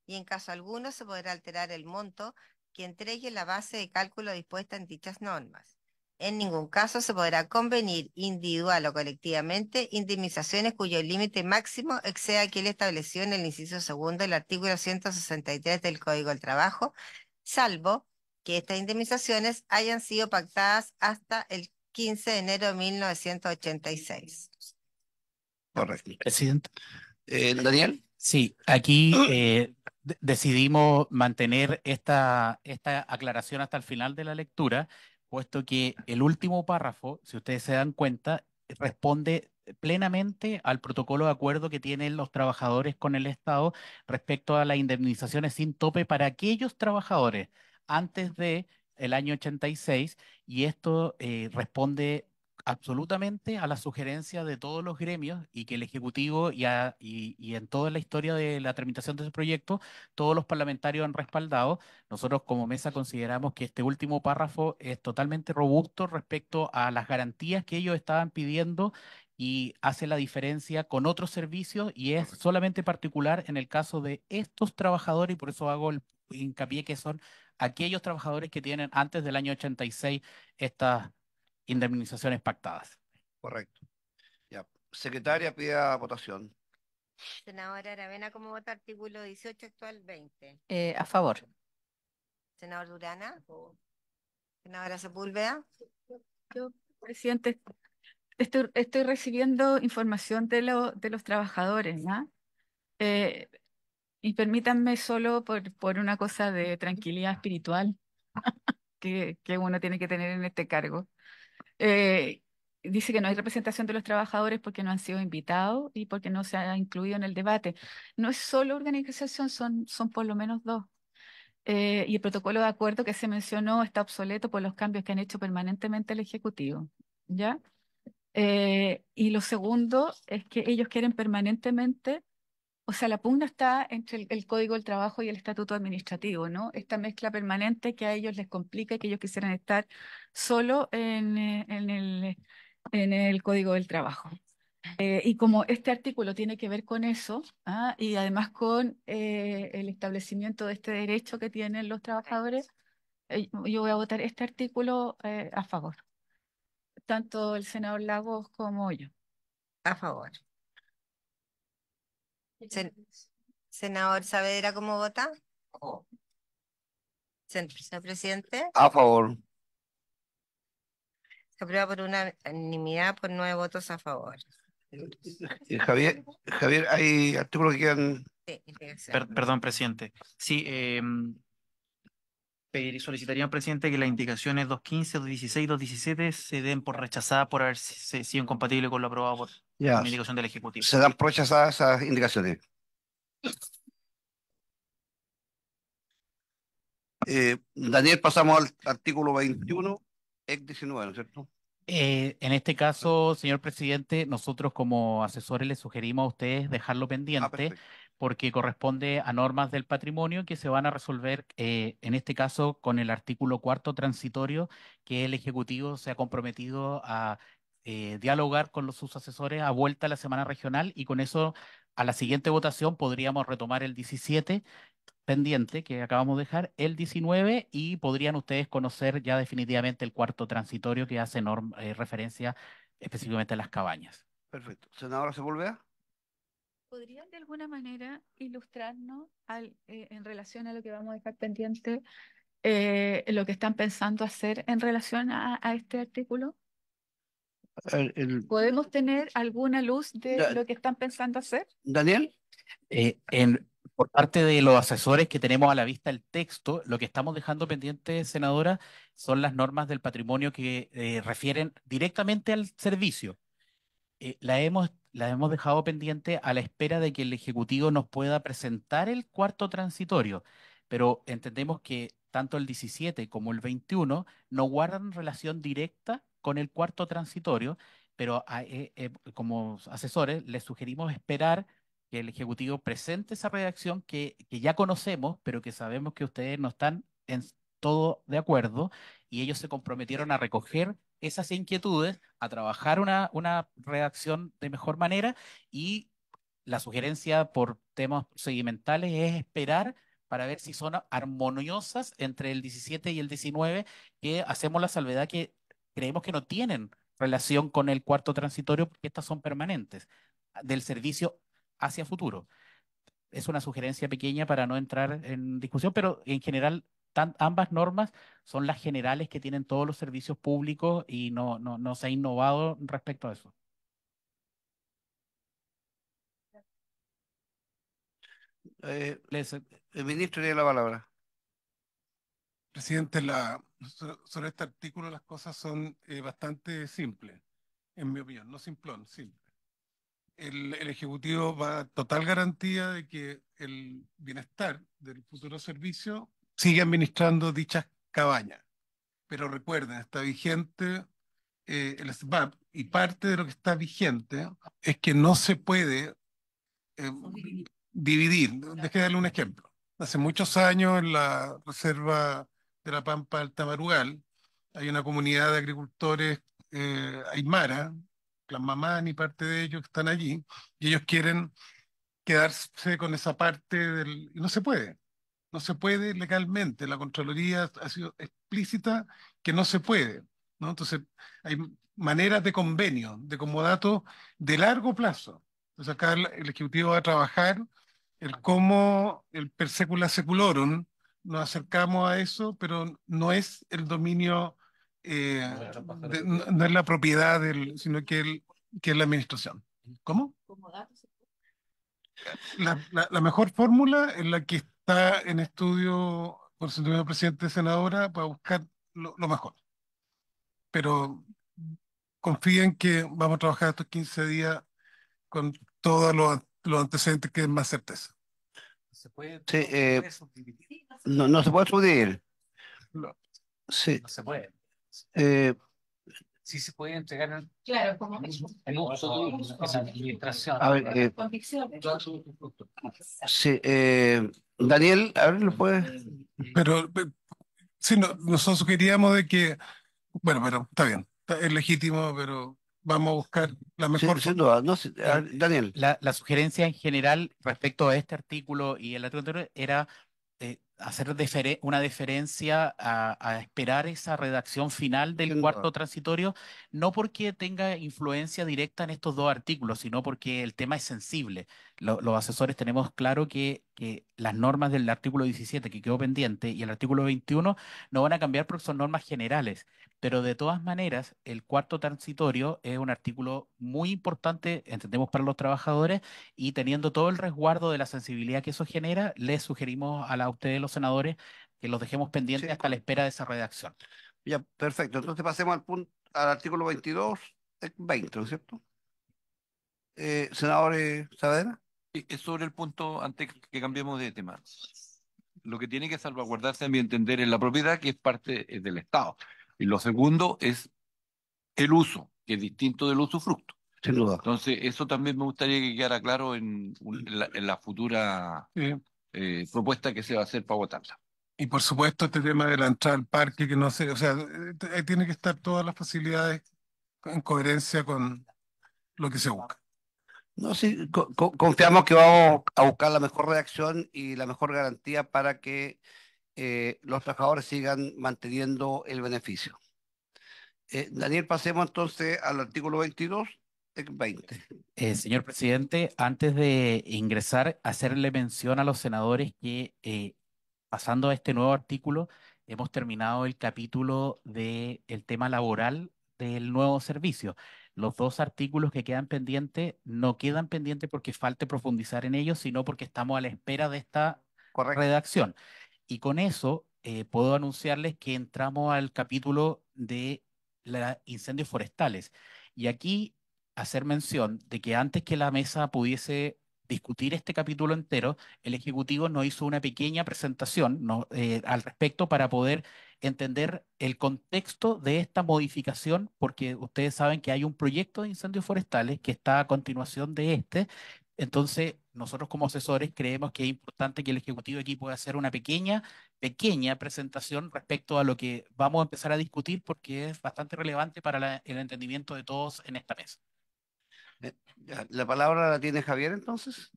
y en caso alguno se podrá alterar el monto que entregue la base de cálculo dispuesta en dichas normas. En ningún caso se podrá convenir individual o colectivamente indemnizaciones cuyo límite máximo exceda aquel establecido en el inciso segundo del artículo 163 del Código del Trabajo, salvo que estas indemnizaciones hayan sido pactadas hasta el 15 de enero de 1986.
Correcto.
Presidente.
Daniel.
Sí, aquí decidimos mantener esta aclaración hasta el final de la lectura, puesto que el último párrafo, si ustedes se dan cuenta, responde plenamente al protocolo de acuerdo que tienen los trabajadores con el Estado respecto a las indemnizaciones sin tope para aquellos trabajadores antes de el año 86, y esto responde absolutamente a la sugerencia de todos los gremios, y que el Ejecutivo y en toda la historia de la tramitación de ese proyecto, todos los parlamentarios han respaldado. Nosotros como mesa consideramos que este último párrafo es totalmente robusto respecto a las garantías que ellos estaban pidiendo y hace la diferencia con otros servicios, y es solamente particular en el caso de estos trabajadores, y por eso hago el hincapié que son aquellos trabajadores que tienen antes del año 86 estas indemnizaciones pactadas.
Correcto. Ya. Secretaria, pida votación.
Senadora Aravena, ¿cómo vota artículo 18 actual 20?
A favor.
Senador Durana. Senadora Sepúlveda.
Yo, presidente, estoy recibiendo información de los trabajadores, ¿no? Y permítanme solo por una cosa de tranquilidad espiritual que uno tiene que tener en este cargo. Dice que no hay representación de los trabajadores porque no han sido invitados y porque no se ha incluido en el debate. No es solo organización, son por lo menos dos. Y el protocolo de acuerdo que se mencionó está obsoleto por los cambios que han hecho permanentemente el Ejecutivo, ¿ya? Y lo segundo es que ellos quieren permanentemente, o sea, la pugna está entre el Código del Trabajo y el Estatuto Administrativo, ¿no? Esta mezcla permanente que a ellos les complica y que ellos quisieran estar solo en el Código del Trabajo. Y como este artículo tiene que ver con eso, y además con el establecimiento de este derecho que tienen los trabajadores, yo voy a votar este artículo a favor. Tanto el senador Lagos como yo.
A favor. Senador Saavedra, ¿cómo vota? Señor presidente.
A favor.
Se aprueba por unanimidad por 9 votos a favor.
Javier, hay artículos que quedan.
Sí,
Perdón, presidente. Sí, solicitaría al presidente que las indicaciones 2.15, 2.16, 2.17 se den por rechazadas por haber sido incompatibles con lo aprobado por
Ya.
la indicación del Ejecutivo.
Se dan por rechazadas esas indicaciones. Daniel, pasamos al artículo 21, ex 19, ¿no es cierto?
En este caso, señor presidente, nosotros como asesores les sugerimos a ustedes dejarlo pendiente
perfecto.
porque corresponde a normas del patrimonio que se van a resolver, en este caso, con el artículo 4 transitorio, que el Ejecutivo se ha comprometido a dialogar con sus asesores a vuelta a la semana regional, y con eso a la siguiente votación podríamos retomar el 17 pendiente que acabamos de dejar, el 19, y podrían ustedes conocer ya definitivamente el cuarto transitorio que hace referencia específicamente a las cabañas.
Perfecto. Senadora Sepúlveda.
¿Podrían de alguna manera ilustrarnos en relación a lo que vamos a dejar pendiente, lo que están pensando hacer en relación a este artículo? ¿Podemos tener alguna luz de lo que están pensando hacer?
Daniel.
Por parte de los asesores que tenemos a la vista el texto, lo que estamos dejando pendiente, senadora, son las normas del patrimonio que refieren directamente al servicio. La hemos dejado pendiente a la espera de que el Ejecutivo nos pueda presentar el cuarto transitorio, pero entendemos que tanto el 17 como el 21 no guardan relación directa con el cuarto transitorio, pero como asesores les sugerimos esperar que el Ejecutivo presente esa redacción que ya conocemos, pero que sabemos que ustedes no están en todo de acuerdo y ellos se comprometieron a recoger esas inquietudes, a trabajar una redacción de mejor manera y la sugerencia por temas procedimentales es esperar para ver si son armoniosas entre el 17 y el 19, que hacemos la salvedad que creemos que no tienen relación con el cuarto transitorio porque estas son permanentes del servicio hacia futuro. Es una sugerencia pequeña para no entrar en discusión, pero en general ambas normas son las generales que tienen todos los servicios públicos y no se ha innovado respecto a eso.
El ministro tiene la palabra.
Presidente, sobre este artículo las cosas son bastante simples, en mi opinión, no simplón, simple. El Ejecutivo va a total garantía de que el bienestar del futuro servicio sigue administrando dichas cabañas. Pero recuerden, está vigente el SBAP y parte de lo que está vigente es que no se puede eh, dividir. Déjeme darle un ejemplo. Hace muchos años en la reserva de la Pampa del Tamarugal hay una comunidad de agricultores aymara, Clan y parte de ellos que están allí, y ellos quieren quedarse con esa parte del... y no se puede. No se puede legalmente. La Contraloría ha sido explícita que no se puede, ¿no? Entonces, hay maneras de convenio, de comodato de largo plazo. Entonces, acá el Ejecutivo va a trabajar el cómo el per secula seculorum nos acercamos a eso, pero no es el dominio, no es la propiedad sino que es la administración. ¿Cómo? La mejor fórmula es la que está en estudio por el señor presidente y senadora para buscar lo mejor. Pero confíen que vamos a trabajar estos 15 días con todos los antecedentes que es más certeza.
Sí, no se puede subdividir. Sí.
No se puede.
Eh,
Sí se puede entregar
Claro, como
en uso de esa administración.
a ver,
convicciones.
sí, Daniel, a ver, ¿lo puedes?
Pero sí, nosotros sugeríamos de que, bueno, pero está bien, es legítimo, pero vamos a buscar la mejor
Sin duda, no, sí, a ver, Daniel.
La sugerencia en general respecto a este artículo y el artículo anterior era hacer una deferencia a esperar esa redacción final del
Sin
cuarto
duda.
transitorio, no porque tenga influencia directa en estos dos artículos, sino porque el tema es sensible. Los asesores tenemos claro que las normas del artículo 17 que quedó pendiente y el artículo 21 no van a cambiar porque son normas generales, pero de todas maneras el cuarto transitorio es un artículo muy importante, entendemos, para los trabajadores y teniendo todo el resguardo de la sensibilidad que eso genera, les sugerimos a ustedes, los senadores, que los dejemos pendientes
Sí.
hasta la espera de esa redacción.
Ya, perfecto. Entonces pasemos al artículo 22, 20, ¿no es cierto? Senador Saavedra.
Es sobre el punto, antes que cambiemos de tema. Lo que tiene que salvaguardarse, a mi entender, es la propiedad, que es parte del Estado. Y lo segundo es el uso, que es distinto del usufructo.
Sin duda.
Entonces, eso también me gustaría que quedara claro en la futura propuesta que se va a hacer para votarla.
Y por supuesto este tema de la entrada al parque, que no sé, o sea, ahí tiene que estar todas las facilidades en coherencia con lo que se busca.
No, sí, confiamos que vamos a buscar la mejor redacción y la mejor garantía para que los trabajadores sigan manteniendo el beneficio. Daniel, pasemos entonces al artículo 22, 20.
Señor presidente, antes de ingresar, hacerle mención a los senadores que pasando a este nuevo artículo, hemos terminado el capítulo del tema laboral del nuevo servicio. Los dos artículos que quedan pendientes no quedan pendientes porque falte profundizar en ellos, sino porque estamos a la espera de esta
Correcto.
redacción. Y con eso puedo anunciarles que entramos al capítulo de los incendios forestales. Y aquí hacer mención de que antes que la mesa pudiese discutir este capítulo entero, el Ejecutivo nos hizo una pequeña presentación al respecto para poder entender el contexto de esta modificación, porque ustedes saben que hay un proyecto de incendios forestales que está a continuación de este. Entonces, nosotros como asesores creemos que es importante que el Ejecutivo aquí pueda hacer una pequeña presentación respecto a lo que vamos a empezar a discutir, porque es bastante relevante para el entendimiento de todos en esta mesa.
Ya, ¿la palabra la tiene Javier entonces?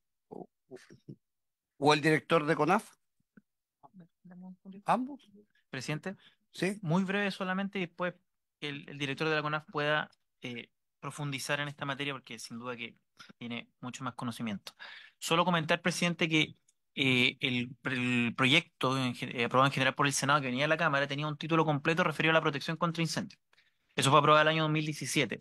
¿O el director de CONAF? ¿Ambos?
Presidente,
¿Sí?
muy breve solamente y después que el director de la CONAF pueda profundizar en esta materia porque sin duda que tiene mucho más conocimiento. Solo comentar, presidente, que el proyecto aprobado en general por el Senado que venía de la Cámara tenía un título completo referido a la protección contra incendios. Eso fue aprobado el año 2017,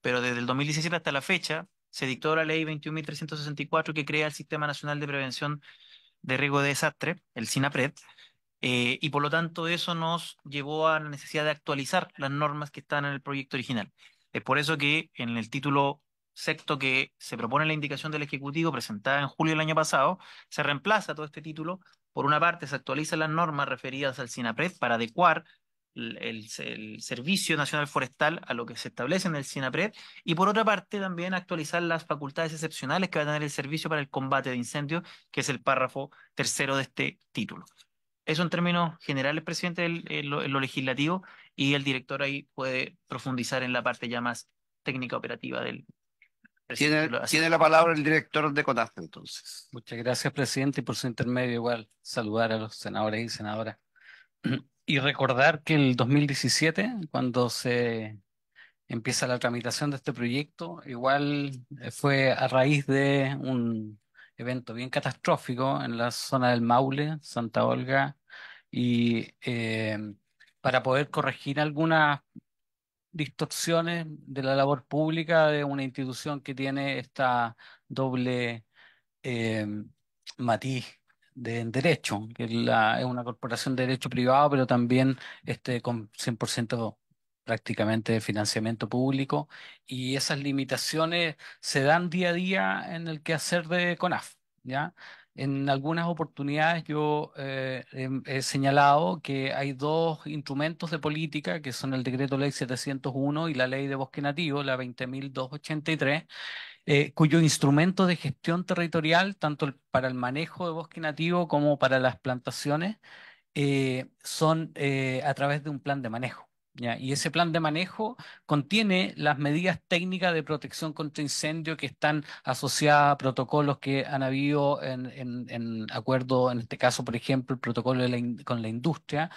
pero desde el 2017 hasta la fecha se dictó la ley 21.364 que crea el Sistema Nacional de Prevención de Riesgo de Desastre, el SINAPRED, y por lo tanto eso nos llevó a la necesidad de actualizar las normas que están en el proyecto original. Es por eso que en el título sexto que se propone la indicación del Ejecutivo presentada en julio del año pasado, se reemplaza todo este título. Por una parte, se actualizan las normas referidas al SINAPRED para adecuar el Servicio Nacional Forestal a lo que se establece en el SINAPRED y por otra parte también actualizar las facultades excepcionales que va a tener el Servicio para el Combate de Incendios, que es el párrafo tercero de este título. Eso en términos generales, presidente, en lo legislativo, y el director ahí puede profundizar en la parte ya más técnica operativa del presidente.
Tiene la palabra el director de CONAF entonces.
Muchas gracias, presidente, y por su intermedio igual saludar a los senadores y senadoras. Y recordar que el 2017, cuando se empieza la tramitación de este proyecto, igual fue a raíz de un evento bien catastrófico en la zona del Maule, Santa Olga, y para poder corregir algunas distorsiones de la labor pública de una institución que tiene esta doble eh, matiz en derecho, que es una corporación de derecho privado, pero también con 100% prácticamente de financiamiento público, y esas limitaciones se dan día a día en el quehacer de CONAF, ¿ya? En algunas oportunidades yo he señalado que hay dos instrumentos de política, que son el Decreto Ley 701 y la Ley de Bosque Nativo, la 20.283, cuyo instrumento de gestión territorial, tanto para el manejo de bosque nativo como para las plantaciones, son a través de un plan de manejo. ¿Ya? Y ese plan de manejo contiene las medidas técnicas de protección contra incendio que están asociadas a protocolos que han habido en acuerdo, en este caso, por ejemplo, el protocolo con la industria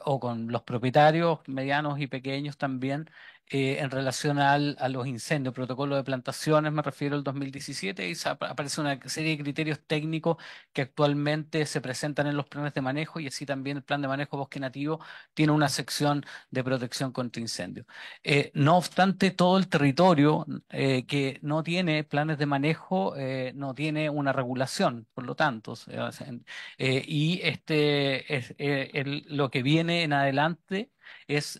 o con los propietarios medianos y pequeños también en relación a los incendios. Protocolo de plantaciones, me refiero al 2017, y aparece una serie de criterios técnicos que actualmente se presentan en los planes de manejo, y así también el plan de manejo bosque nativo tiene una sección de protección contra incendios. No obstante, todo el territorio que no tiene planes de manejo no tiene una regulación, por lo tanto, y lo que viene en adelante es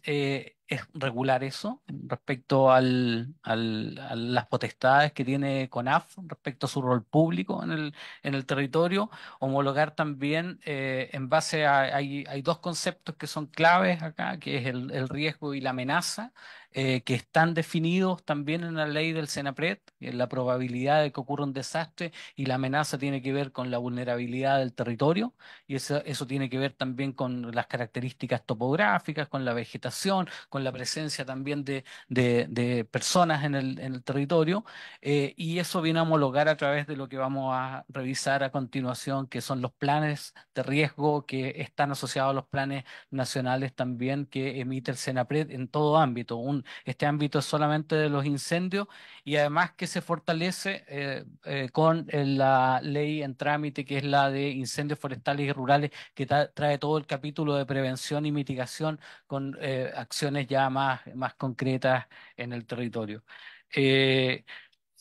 regular eso respecto a las potestades que tiene CONAF respecto a su rol público en el territorio, homologar también en base hay dos conceptos que son claves acá, que es el riesgo y la amenaza, que están definidos también en la ley del SENAPRED, la probabilidad de que ocurra un desastre, y la amenaza tiene que ver con la vulnerabilidad del territorio, y eso tiene que ver también con las características topográficas, con la vegetación, con la presencia también de personas en el territorio, y eso viene a homologar a través de lo que vamos a revisar a continuación, que son los planes de riesgo que están asociados a los planes nacionales también que emite el SENAPRED en todo ámbito. Este ámbito es solamente de los incendios, y además que se fortalece con la ley en trámite, que es la de incendios forestales y rurales, que trae todo el capítulo de prevención y mitigación con acciones ya más concretas en el territorio.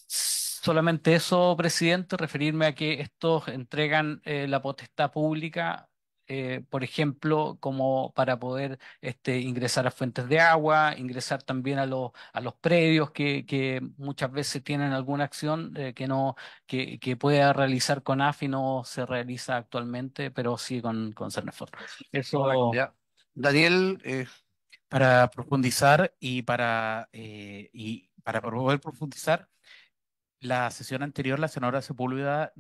Solamente eso, presidente, referirme a que estos entregan la potestad pública por ejemplo, como para poder ingresar a fuentes de agua, ingresar también a los predios que muchas veces tienen alguna acción que pueda realizar CONAF y no se realiza actualmente, pero sí con Cernefor. Eso.
Ya. Daniel,
Para profundizar y para poder profundizar, la sesión anterior, la senadora Sepúlveda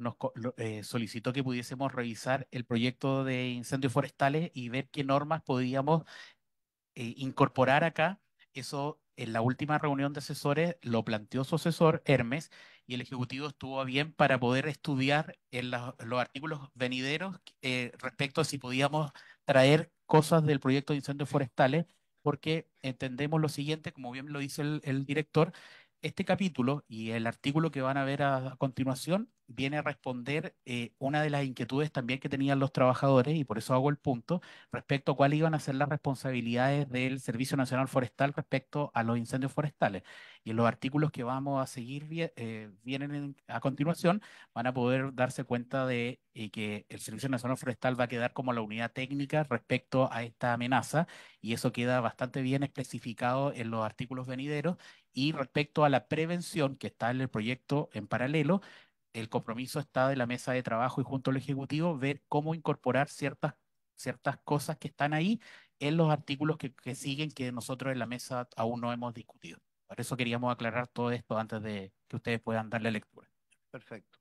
solicitó que pudiésemos revisar el proyecto de incendios forestales y ver qué normas podíamos incorporar acá. Eso en la última reunión de asesores lo planteó su asesor Hermes y el Ejecutivo estuvo a bien para poder estudiar en los artículos venideros respecto a si podíamos traer cosas del proyecto de incendios forestales, porque entendemos lo siguiente, como bien lo dice el director, este capítulo y el artículo que van a ver a continuación viene a responder una de las inquietudes también que tenían los trabajadores, y por eso hago el punto respecto a cuáles iban a ser las responsabilidades del Servicio Nacional Forestal respecto a los incendios forestales. Y en los artículos que vamos a seguir a continuación, van a poder darse cuenta de que el Servicio Nacional Forestal va a quedar como la unidad técnica respecto a esta amenaza, y eso queda bastante bien especificado en los artículos venideros. Y respecto a la prevención que está en el proyecto en paralelo, el compromiso está de la mesa de trabajo y junto al Ejecutivo ver cómo incorporar ciertas cosas que están ahí en los artículos que siguen, que nosotros en la mesa aún no hemos discutido. Por eso queríamos aclarar todo esto antes de que ustedes puedan darle lectura.
perfecto.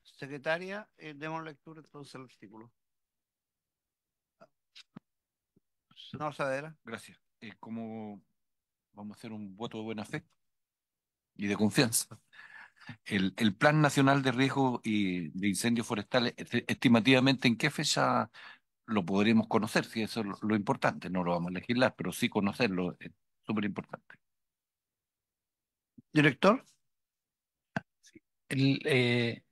Secretaria, demos lectura entonces al artículo. Senador Saavedra.
Gracias. Como vamos a hacer un voto de buena fe y de confianza. El Plan Nacional de Riesgo y de Incendios Forestales, estimativamente, ¿en qué fecha lo podríamos conocer? Si eso es lo importante, no lo vamos a legislar, pero sí conocerlo es súper importante.
Director.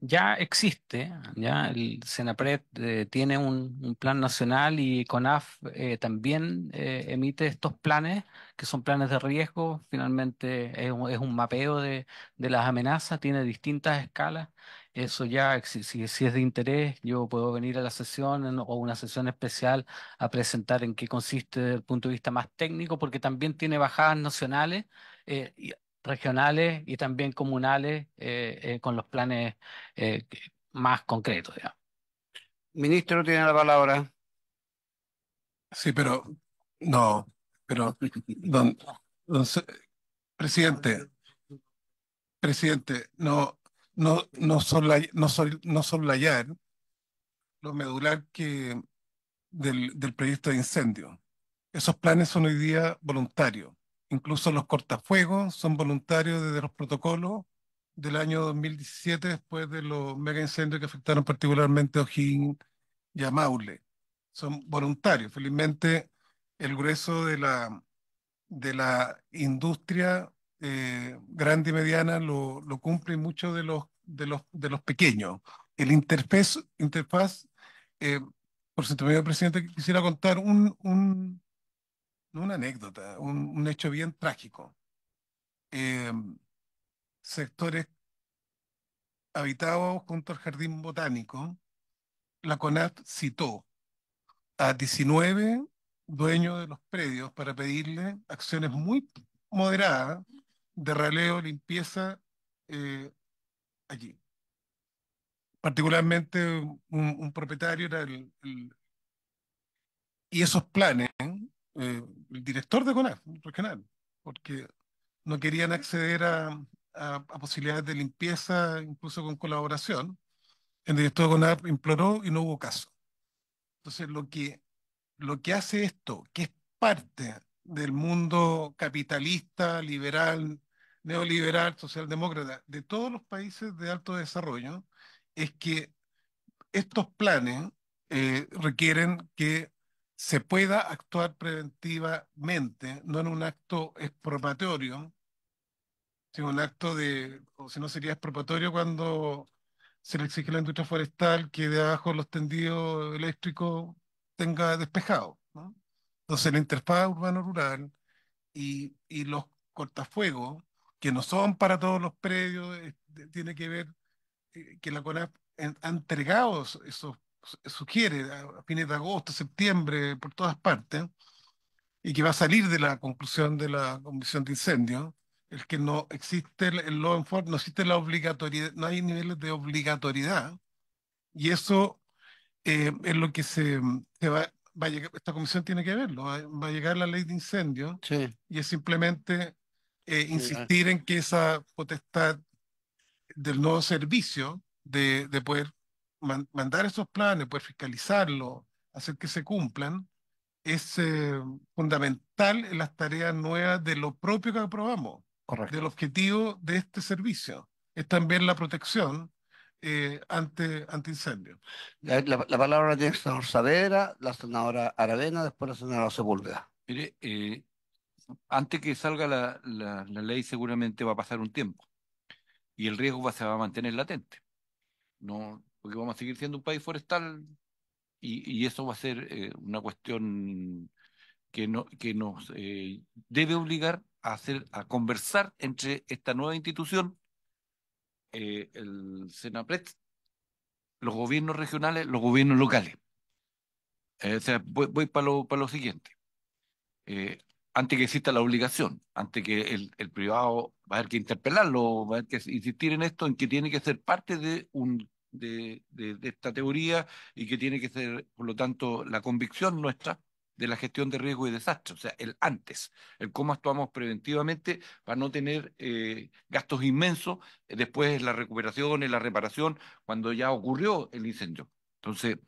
Ya existe, ya el Senapred tiene un plan nacional y CONAF también emite estos planes, que son planes de riesgo. Finalmente es un mapeo de las amenazas, tiene distintas escalas. Eso ya, si es de interés, yo puedo venir a la sesión o una sesión especial a presentar en qué consiste desde el punto de vista más técnico, porque también tiene bajadas nacionales. Regionales y también comunales con los planes más concretos, digamos.
Ministro tiene la palabra.
Sí, pero no, pero don, don se- presidente, presidente, no soslayar lo medular del proyecto de incendio. Esos planes son hoy día voluntarios. Incluso los cortafuegos son voluntarios desde los protocolos del año 2017, después de los mega incendios que afectaron particularmente a O'Higgins y a Maule. Son voluntarios. Felizmente, el grueso de la industria grande y mediana lo cumple, y muchos de los pequeños. El interfaz, eh, por su intermedio, presidente, quisiera contar no una anécdota, un hecho bien trágico. Eh, Sectores habitados junto al jardín botánico, la CONAF citó a 19 dueños de los predios para pedirle acciones muy moderadas de raleo, limpieza eh, allí. Particularmente un propietario era y esos planes, el director de CONAF regional, porque no querían acceder a posibilidades de limpieza, incluso con colaboración. El director de CONAF imploró y no hubo caso. Entonces, lo que hace esto, que es parte del mundo capitalista, liberal, neoliberal, socialdemócrata, de todos los países de alto desarrollo, es que estos planes requieren que se pueda actuar preventivamente, no en un acto expropiatorio, sino un acto o si no sería expropiatorio cuando se le exige a la industria forestal que de abajo los tendidos eléctricos tenga despejado, ¿no? Entonces la interfaz urbano-rural y los cortafuegos, que no son para todos los predios, tiene que ver que la CONAF ha entregado esos sugiere a fines de agosto, septiembre, por todas partes, y que va a salir de la conclusión de la Comisión de Incendios, el que no existe el law enforcement, no existe la obligatoriedad, no hay niveles de obligatoriedad, y eso es lo que se va a llegar, esta comisión tiene que verlo, va a llegar la ley de incendios,
Sí,
y es simplemente
sí,
insistir en que esa potestad del nuevo servicio de poder mandar esos planes, poder fiscalizarlos, hacer que se cumplan, es fundamental en las tareas nuevas de lo propio que aprobamos, del
correcto.
objetivo de este servicio. Es también la protección ante incendios.
La palabra tiene el senador Saavedra, la senadora Aravena, después la senadora Sepúlveda.
Mire, antes que salga la ley seguramente va a pasar un tiempo y el riesgo se va a mantener latente. No, porque vamos a seguir siendo un país forestal y eso va a ser una cuestión que nos debe obligar a conversar entre esta nueva institución, el SENAPRED, los gobiernos regionales, los gobiernos locales. O sea, voy para lo siguiente. Eh, Antes que exista la obligación, antes que el privado va a haber que interpelarlo, va a haber que insistir en esto, en que tiene que ser parte de esta teoría y que tiene que ser, por lo tanto, la convicción nuestra de la gestión de riesgo y desastre, o sea, el antes, el cómo actuamos preventivamente para no tener gastos inmensos después la recuperación y la reparación cuando ya ocurrió el incendio. Entonces,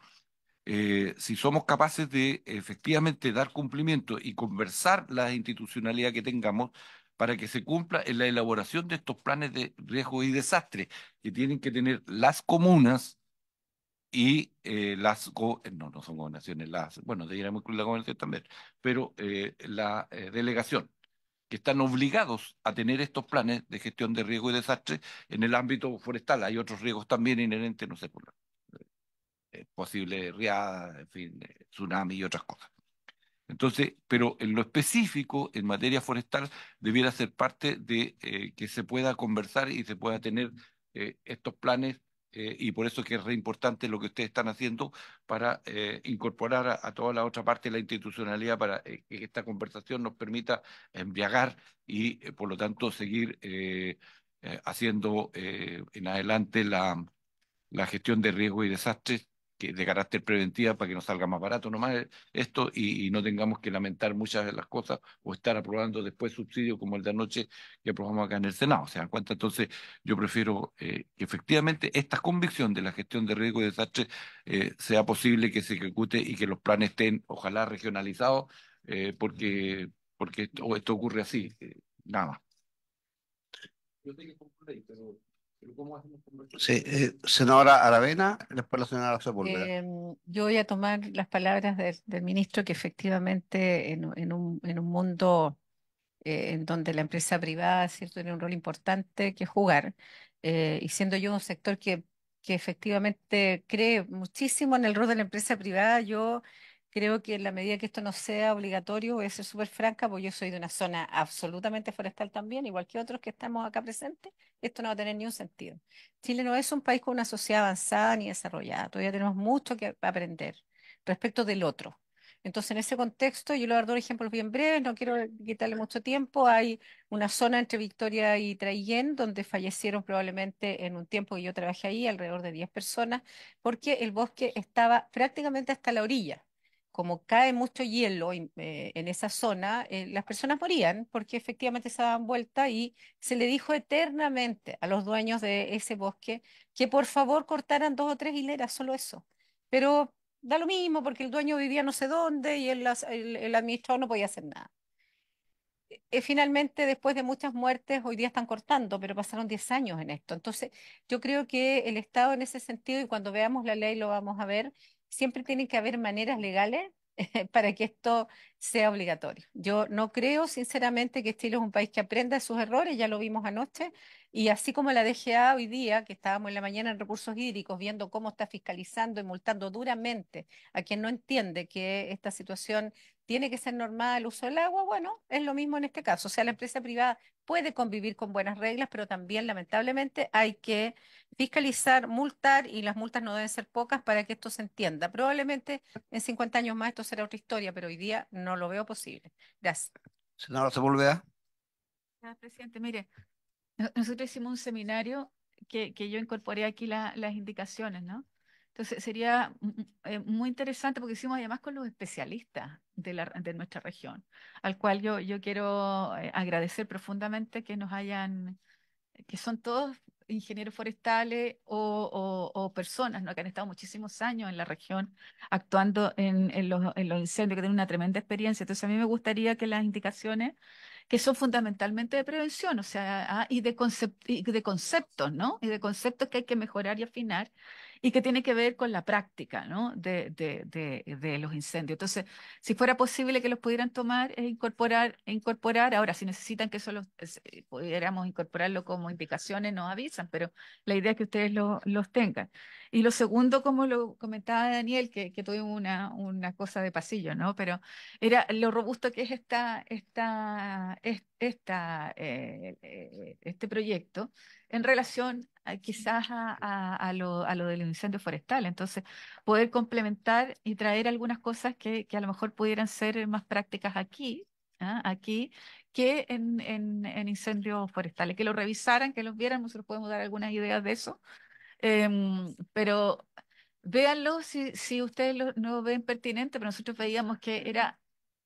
si somos capaces de efectivamente dar cumplimiento y conversar la institucionalidad que tengamos para que se cumpla en la elaboración de estos planes de riesgo y desastre que tienen que tener las comunas y no son gobernaciones, bueno, deberíamos incluir la gobernación también, pero la delegación, que están obligados a tener estos planes de gestión de riesgo y desastre en el ámbito forestal. Hay otros riesgos también inherentes, no sé, por la posible riada, en fin, tsunami y otras cosas. Entonces, pero en lo específico, en materia forestal, debiera ser parte de que se pueda conversar y se pueda tener estos planes, y por eso es que es re importante lo que ustedes están haciendo para incorporar a toda la otra parte de la institucionalidad para que esta conversación nos permita embriagar y, por lo tanto, seguir haciendo en adelante la gestión de riesgos y desastres de carácter preventiva para que nos salga más barato nomás esto y no tengamos que lamentar muchas de las cosas o estar aprobando después subsidios como el de anoche que aprobamos acá en el Senado. ¿Se dan cuenta? Entonces, yo prefiero que efectivamente esta convicción de la gestión de riesgos y desastres sea posible que se ejecute y que los planes estén, ojalá, regionalizados, porque esto ocurre así, nada más. Yo tengo que concluir, pero ¿cómo hacemos
Sí, senadora Aravena, después la senadora Sepúlveda.
Yo voy a tomar las palabras del ministro que efectivamente en un mundo en donde la empresa privada, ¿cierto?, tiene un rol importante que jugar, y siendo yo un sector que efectivamente cree muchísimo en el rol de la empresa privada, yo creo que en la medida que esto no sea obligatorio, voy a ser súper franca, porque yo soy de una zona absolutamente forestal también, igual que otros que estamos acá presentes, esto no va a tener ni un sentido. Chile no es un país con una sociedad avanzada ni desarrollada, todavía tenemos mucho que aprender respecto del otro. Entonces, en ese contexto, yo le voy a dar dos ejemplos bien breves, no quiero quitarle mucho tiempo. Hay una zona entre Victoria y Traillén donde fallecieron probablemente en un tiempo que yo trabajé ahí alrededor de 10 personas, porque el bosque estaba prácticamente hasta la orilla. Como cae mucho hielo en esa zona, las personas morían porque efectivamente se daban vuelta y se le dijo eternamente a los dueños de ese bosque que por favor cortaran 2 o 3 hileras, solo eso. Pero da lo mismo porque el dueño vivía no sé dónde y el administrador no podía hacer nada. Finalmente, después de muchas muertes, hoy día están cortando, pero pasaron 10 años en esto. Entonces, yo creo que el Estado en ese sentido, y cuando veamos la ley lo vamos a ver, siempre tiene que haber maneras legales para que esto sea obligatorio. Yo no creo, sinceramente, que Chile es un país que aprenda de sus errores, ya lo vimos anoche, y así como la DGA hoy día, que estábamos en la mañana en recursos hídricos viendo cómo está fiscalizando y multando duramente a quien no entiende que esta situación tiene que ser normada el uso del agua, bueno, es lo mismo en este caso. O sea, la empresa privada puede convivir con buenas reglas, pero también lamentablemente hay que fiscalizar, multar, y las multas no deben ser pocas para que esto se entienda. Probablemente en 50 años más esto será otra historia, pero hoy día no lo veo posible. Gracias.
Senadora Sepúlveda.
Presidente, mire, nosotros hicimos un seminario que yo incorporé aquí las indicaciones, ¿no? Entonces sería muy interesante porque hicimos además con los especialistas de nuestra región, al cual yo quiero agradecer profundamente que nos hayan, que son todos ingenieros forestales o personas, ¿no? Que han estado muchísimos años en la región actuando en los incendios, que tienen una tremenda experiencia. Entonces a mí me gustaría que las indicaciones que son fundamentalmente de prevención, o sea, y de conceptos, ¿no? Y de conceptos que hay que mejorar y afinar y que tiene que ver con la práctica, ¿no? De los incendios. Entonces, si fuera posible que los pudieran tomar e incorporar, ahora, si necesitan que eso pudiéramos incorporarlo como indicaciones, nos avisan, pero la idea es que ustedes los tengan. Y lo segundo, como lo comentaba Daniel, que tuvimos una cosa de pasillo, ¿no? Pero era lo robusto que es este proyecto en relación quizás a lo del incendio forestal. Entonces, poder complementar y traer algunas cosas que a lo mejor pudieran ser más prácticas aquí, ¿ah? Aquí, que en incendios forestales, que lo revisaran, que los vieran, nosotros podemos dar algunas ideas de eso. Pero véanlo si ustedes no lo ven pertinente, pero nosotros veíamos que era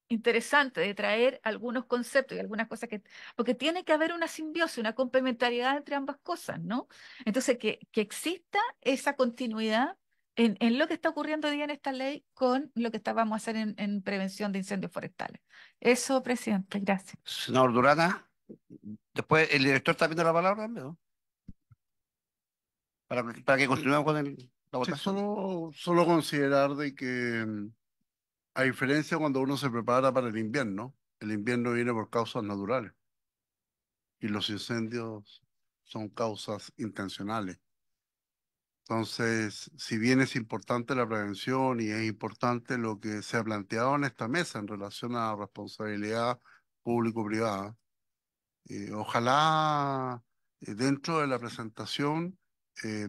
interesante de traer algunos conceptos y algunas cosas porque tiene que haber una simbiosis, una complementariedad entre ambas cosas, ¿no? Entonces, que exista esa continuidad en lo que está ocurriendo hoy día en esta ley con lo que vamos a hacer en prevención de incendios forestales. Eso, presidente, gracias.
Senador Durana. Después, el director está pidiendo la palabra, ¿no? Para que continuemos con la
Sí,
votación.
solo considerar de que, a diferencia cuando uno se prepara para el invierno viene por causas naturales y los incendios son causas intencionales. Entonces, si bien es importante la prevención y es importante lo que se ha planteado en esta mesa en relación a la responsabilidad público-privada, ojalá dentro de la presentación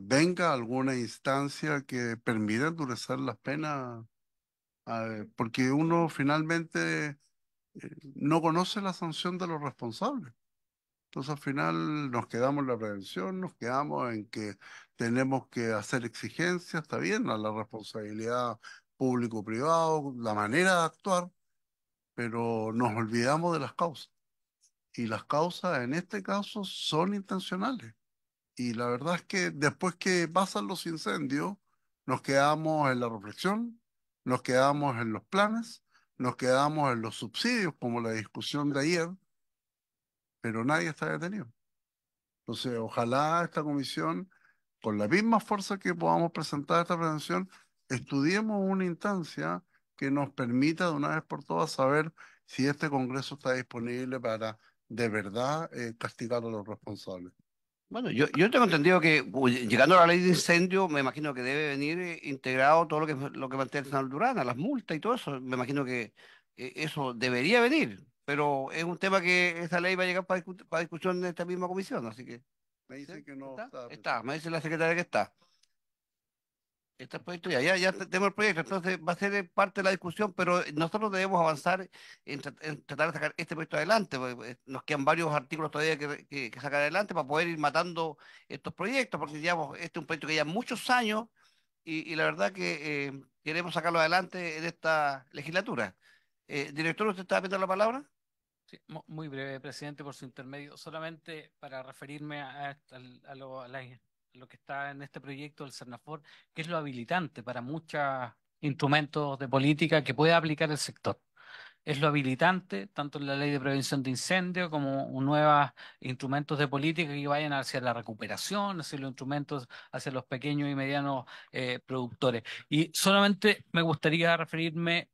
venga alguna instancia que permita endurecer las penas, porque uno finalmente no conoce la sanción de los responsables. Entonces al final nos quedamos en la prevención, nos quedamos en que tenemos que hacer exigencias, está bien, a la responsabilidad público-privado, la manera de actuar, pero nos olvidamos de las causas. Y las causas en este caso son intencionales. Y la verdad es que después que pasan los incendios, nos quedamos en la reflexión, nos quedamos en los planes, nos quedamos en los subsidios, como la discusión de ayer, pero nadie está detenido. Entonces, ojalá esta comisión, con la misma fuerza que podamos presentar esta prevención, estudiemos una instancia que nos permita de una vez por todas saber si este Congreso está disponible para de verdad castigar a los responsables.
Bueno, yo tengo entendido que llegando a la ley de incendio, me imagino que debe venir integrado todo lo que plantea el senador Durana, las multas y todo eso. Me imagino que eso debería venir, pero es un tema que esa ley va a llegar para discusión en esta misma comisión, así que.
Me dicen que no está.
Está, me dice la secretaria que está. Está el proyecto ya tenemos el proyecto, entonces va a ser parte de la discusión, pero nosotros debemos avanzar en tratar de sacar este proyecto adelante, porque nos quedan varios artículos todavía que sacar adelante para poder ir matando estos proyectos, porque digamos, este es un proyecto que lleva muchos años y la verdad que queremos sacarlo adelante en esta legislatura. Director, ¿usted está pidiendo la palabra?
Sí, muy breve, presidente, por su intermedio, solamente para referirme a lo que está en este proyecto del Cernafor, que es lo habilitante para muchos instrumentos de política que puede aplicar el sector. Es lo habilitante, tanto en la ley de prevención de incendios como nuevos instrumentos de política que vayan hacia la recuperación, hacia los instrumentos, hacia los pequeños y medianos productores. Y solamente me gustaría referirme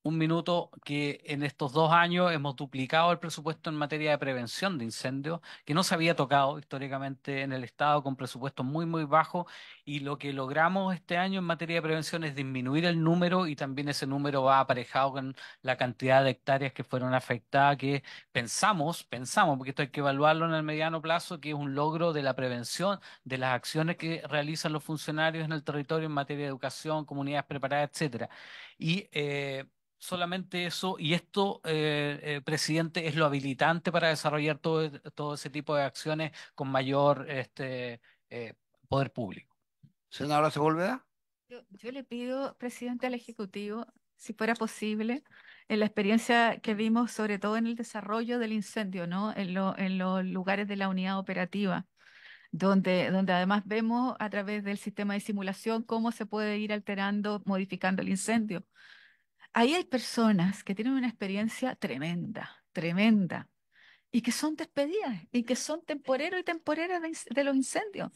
un minuto que en estos 2 años hemos duplicado el presupuesto en materia de prevención de incendios, que no se había tocado históricamente en el Estado con presupuestos muy, muy bajos, y lo que logramos este año en materia de prevención es disminuir el número, y también ese número va aparejado con la cantidad de hectáreas que fueron afectadas, que pensamos, porque esto hay que evaluarlo en el mediano plazo, que es un logro de la prevención de las acciones que realizan los funcionarios en el territorio en materia de educación, comunidades preparadas, etcétera. Y solamente eso, y esto, presidente, es lo habilitante para desarrollar todo ese tipo de acciones con mayor eh, poder público.
Senadora Sepúlveda.
Yo le pido, presidente, al Ejecutivo, si fuera posible, en la experiencia que vimos, sobre todo en el desarrollo del incendio, ¿no? En los lugares de la unidad operativa, donde además vemos a través del sistema de simulación cómo se puede ir alterando, modificando el incendio. Ahí hay personas que tienen una experiencia tremenda, tremenda, y que son despedidas, y que son temporeros y temporeras de los incendios,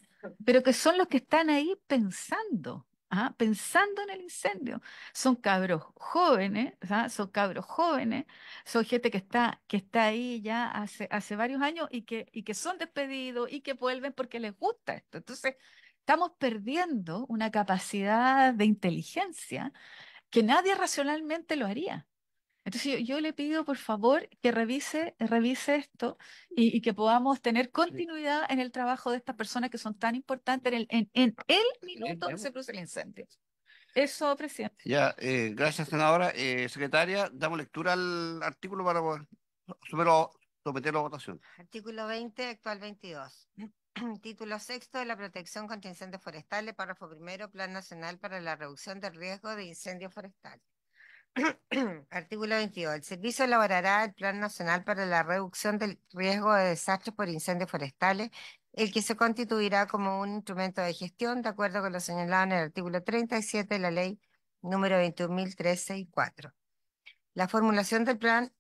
pero que son los que están ahí pensando, pensando en el incendio. Son cabros jóvenes, son cabros jóvenes, son gente que está ahí ya hace varios años, y que son despedidos y que vuelven porque les gusta esto. Entonces, estamos perdiendo una capacidad de inteligencia que nadie racionalmente lo haría. Entonces yo le pido, por favor, que revise esto, y que podamos tener continuidad en el trabajo de estas personas que son tan importantes en el minuto que se produce el incendio. Eso, presidente.
Ya, gracias, senadora. Secretaria, damos lectura al artículo para poder someterlo a votación.
Artículo 20, actual 22. Título sexto de la protección contra incendios forestales, párrafo primero, Plan Nacional para la Reducción del Riesgo de Incendios Forestales. Artículo 22. El servicio elaborará el Plan Nacional para la Reducción del Riesgo de Desastres por Incendios Forestales, el que se constituirá como un instrumento de gestión de acuerdo con lo señalado en el artículo 37 de la Ley número 21.364. La formulación del plan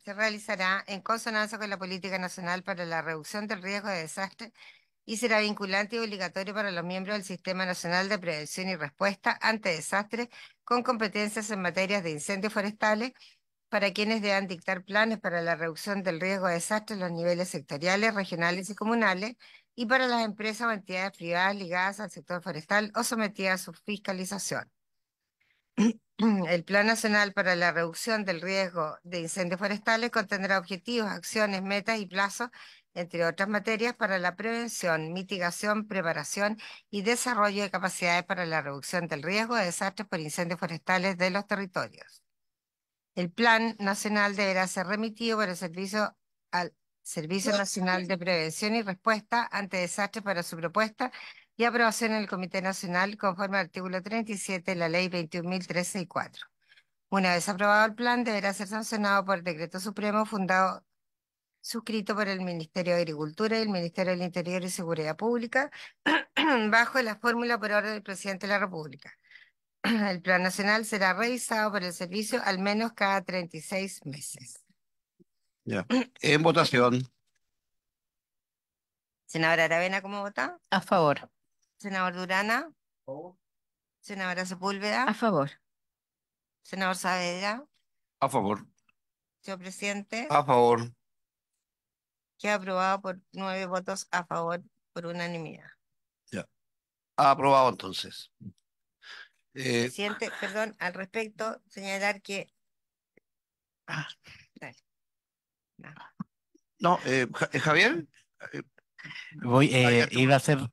se realizará en consonancia con la Política Nacional para la Reducción del Riesgo de Desastres y será vinculante y obligatorio para los miembros del Sistema Nacional de Prevención y Respuesta ante Desastres con competencias en materias de incendios forestales, para quienes deban dictar planes para la reducción del riesgo de desastres en los niveles sectoriales, regionales y comunales, y para las empresas o entidades privadas ligadas al sector forestal o sometidas a su fiscalización. El Plan Nacional para la Reducción del Riesgo de Incendios Forestales contendrá objetivos, acciones, metas y plazos, entre otras materias, para la prevención, mitigación, preparación y desarrollo de capacidades para la reducción del riesgo de desastres por incendios forestales de los territorios. El Plan Nacional deberá ser remitido por el Servicio al Servicio Nacional de Prevención y Respuesta ante Desastres para su propuesta y aprobación en el Comité Nacional conforme al artículo 37 de la Ley 21.364. Una vez aprobado el plan, deberá ser sancionado por decreto supremo suscrito por el Ministerio de Agricultura y el Ministerio del Interior y Seguridad Pública, bajo la fórmula por orden del Presidente de la República. El Plan Nacional será revisado por el servicio al menos cada 36 meses.
Ya. En votación.
Senadora Aravena, ¿cómo vota?
A favor.
Senador Durana. Senadora Sepúlveda.
A favor.
Senador Saavedra.
A favor.
Señor presidente.
A favor.
Queda aprobado por 9 votos a favor por unanimidad.
Ya. Aprobado entonces.
Presidente, perdón, al respecto, señalar que... dale.
No, Javier.